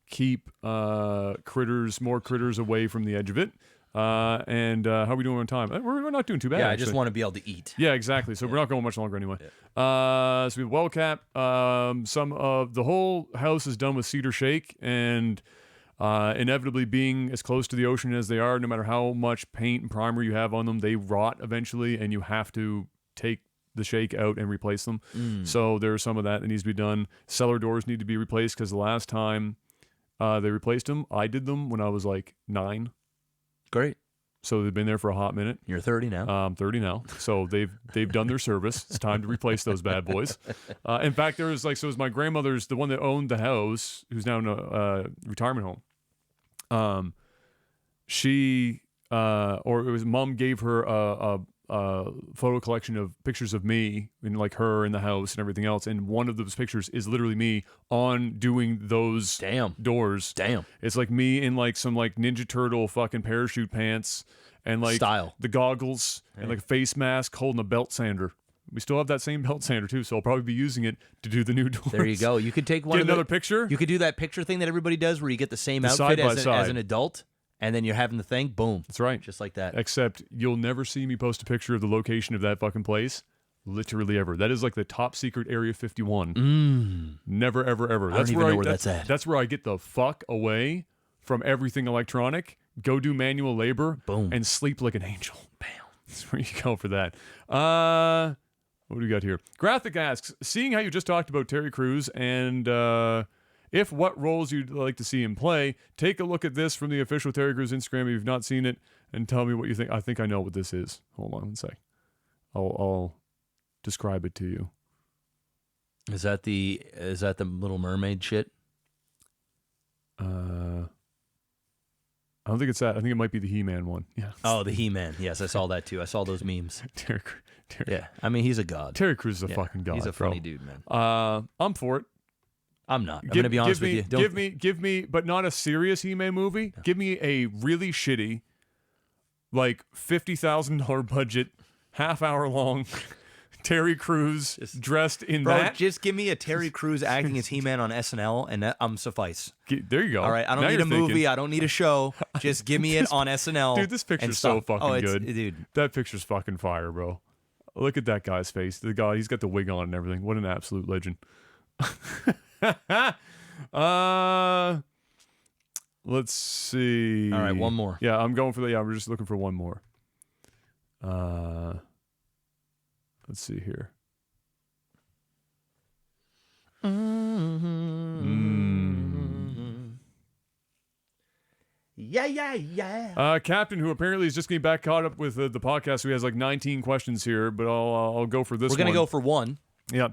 keep more critters away from the edge of it. And how are we doing on time? We're not doing too bad. Yeah, I actually. just want to be able to eat. Yeah, exactly. So we're not going much longer anyway. So we have well cap. Some of the whole house is done with cedar shake, and inevitably being as close to the ocean as they are, no matter how much paint and primer you have on them, they rot eventually, and you have to take the shake out and replace them. So there's some of that needs to be done. Cellar doors need to be replaced because the last time they replaced them, I did them when I was like 9. Great. So they've been there for a hot minute. You're 30 now. I'm 30 now. So they've done their service. It's time to replace those bad boys. In fact, there was it was my grandmother's, the one that owned the house, who's now in a retirement home. Mom gave her a photo collection of pictures of me and like her in the house and everything else, and one of those pictures is literally me on doing those doors. Damn. It's like me in like some like Ninja Turtle fucking parachute pants and like Style. the goggles and like a face mask holding a belt sander. We still have that same belt sander too, so I'll probably be using it to do the new doors. There you go. You could take Get another picture. You could do that picture thing that everybody does where you get the same outfit side by as side. an adult, and then you're having the thing, boom. That's right. Just like that. Except you'll never see me post a picture of the location of that fucking place. Literally ever. That is like the top secret Area 51. Never, ever, ever. I don't even know where that's at. That's where I get the fuck away from everything electronic, go do manual labor, boom, and sleep like an angel. Bam. That's where you go for that. What do we got here? Graphic asks, seeing how you just talked about Terry Crews and if what roles you'd like to see him play, take a look at this from the official Terry Crews Instagram if you've not seen it, and tell me what you think. I think I know what this is. Hold on one sec. I'll describe it to you. Is that the Little Mermaid shit? I don't think it's that. I think it might be the He-Man one. Yeah. Oh, the He-Man. Yes, I saw that too. I saw those memes. Terry. Yeah, I mean he's a god. Terry Crews is a fucking god. He's a funny dude, man. I'm for it. I'm not. I'm going to be honest with you. Give me, but not a serious He-Man movie. No. Give me a really shitty, like $50,000 budget, half-hour long, Terry Crews dressed in that. Just give me a Terry Crews acting as He-Man on SNL, and I'm suffice. There you go. All right, I don't need a movie. I don't need a show. Just give me it on SNL. Dude, this picture's so fucking good. Dude, that picture's fucking fire, bro. Look at that guy's face. The guy, he's got the wig on and everything. What an absolute legend. Let's see. All right, one more. Yeah, I'm going for we're just looking for one more. Let's see here. Yeah. Captain, who apparently is just getting back caught up with the podcast, so he has like 19 questions here, but I'll go for this one. We're going to go for one. Yeah.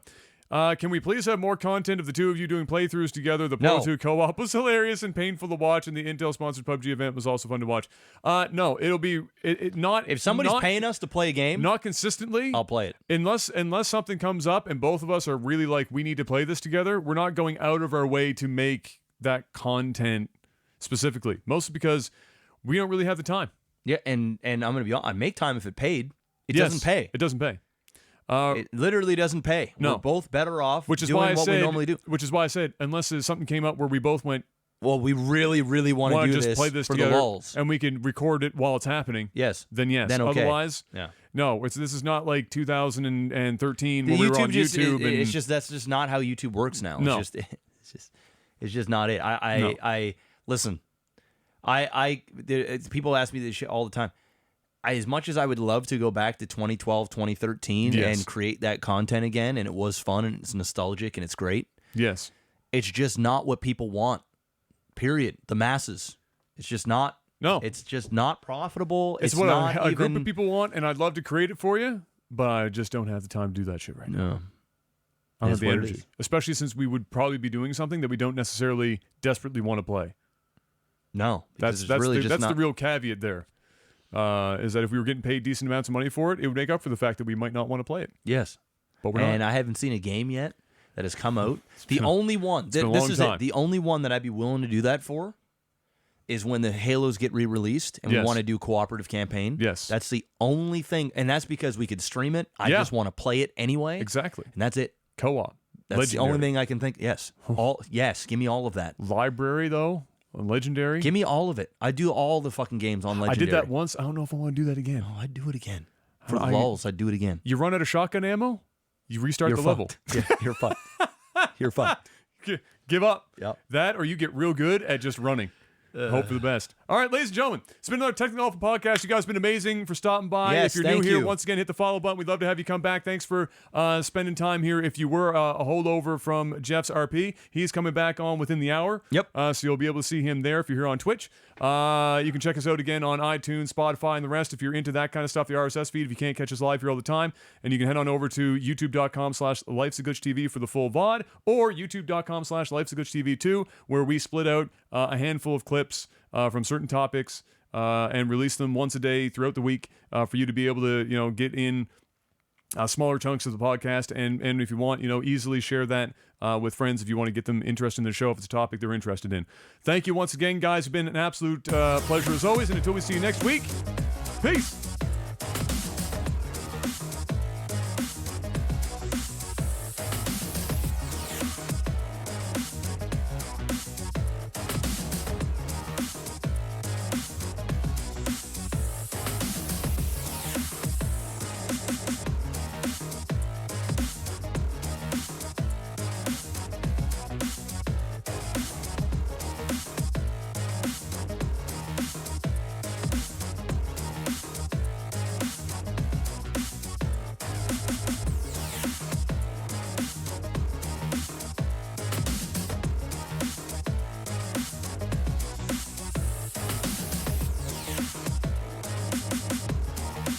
Can we please have more content of the two of you doing playthroughs together? The Portal 2 co-op was hilarious and painful to watch, and the Intel-sponsored PUBG event was also fun to watch. No, it'll be not. If somebody's paying us to play a game, not consistently, I'll play it. Unless something comes up and both of us are really like, we need to play this together, we're not going out of our way to make that content specifically. Mostly because we don't really have the time. Yeah, and I'm going to be honest, I'd make time if it paid. It doesn't pay. It doesn't pay. It literally doesn't pay. No. We're both better off which is doing why what we normally do. Which is why I said, unless something came up where we both went, well, we really, really want to just play this for together, the lulz. and we can record it while it's happening. Yes. Then yes. Then okay. Otherwise, yeah. No. This is not like 2013 when we were on YouTube. It's just that's just not how YouTube works now. No. It's just not it. I listen. People ask me this shit all the time. As much as I would love to go back to 2012, 2013 and create that content again, and it was fun and it's nostalgic and it's great. Yes. It's just not what people want. Period. The masses. It's just not. No. It's just not profitable. It's what a group of people want, and I'd love to create it for you, but I just don't have the time to do that shit right now. I don't have the energy. Especially since we would probably be doing something that we don't necessarily desperately want to play. No. That's the real caveat there. Is that if we were getting paid decent amounts of money for it, it would make up for the fact that we might not want to play it. Yes. But we're not. And I haven't seen a game yet that has come out. The only one, this is it. The only one that I'd be willing to do that for is when the Halos get re-released and we want to do cooperative campaign. Yes. That's the only thing. And that's because we could stream it. I just want to play it anyway. Exactly. And that's it. Co-op. That's Legendary. the only thing I can think. Yes. Give me all of that. Library, though. Legendary. Give me all of it. I do all the fucking games on Legendary. I did that once. I don't know if I want to do that again. Oh, I'd do it again. For the lulz, I'd do it again. You run out of shotgun ammo, you restart the level. Yeah, you're fucked. You're fucked. Give up. Yep. That or you get real good at just running. Hope for the best. All right, ladies and gentlemen, it's been another Technical Alpha podcast. You guys have been amazing for stopping by. Yes, if you're new here, once again, hit the follow button. We'd love to have you come back. Thanks for spending time here. If you were a holdover from Jeff's RP, he's coming back on within the hour. Yep. So you'll be able to see him there if you're here on Twitch. You can check us out again on iTunes, Spotify, and the rest if you're into that kind of stuff, the RSS feed, if you can't catch us live here all the time. And you can head on over to youtube.com/lifesagoodtv for the full VOD, or youtube.com/lifesagoodtv2, where we split out a handful of clips from certain topics and release them once a day throughout the week for you to be able to, get in smaller chunks of the podcast, and if you want, easily share that with friends if you want to get them interested in the show if it's a topic they're interested in. Thank you once again, guys. It's been an absolute pleasure as always, and until we see you next week, peace.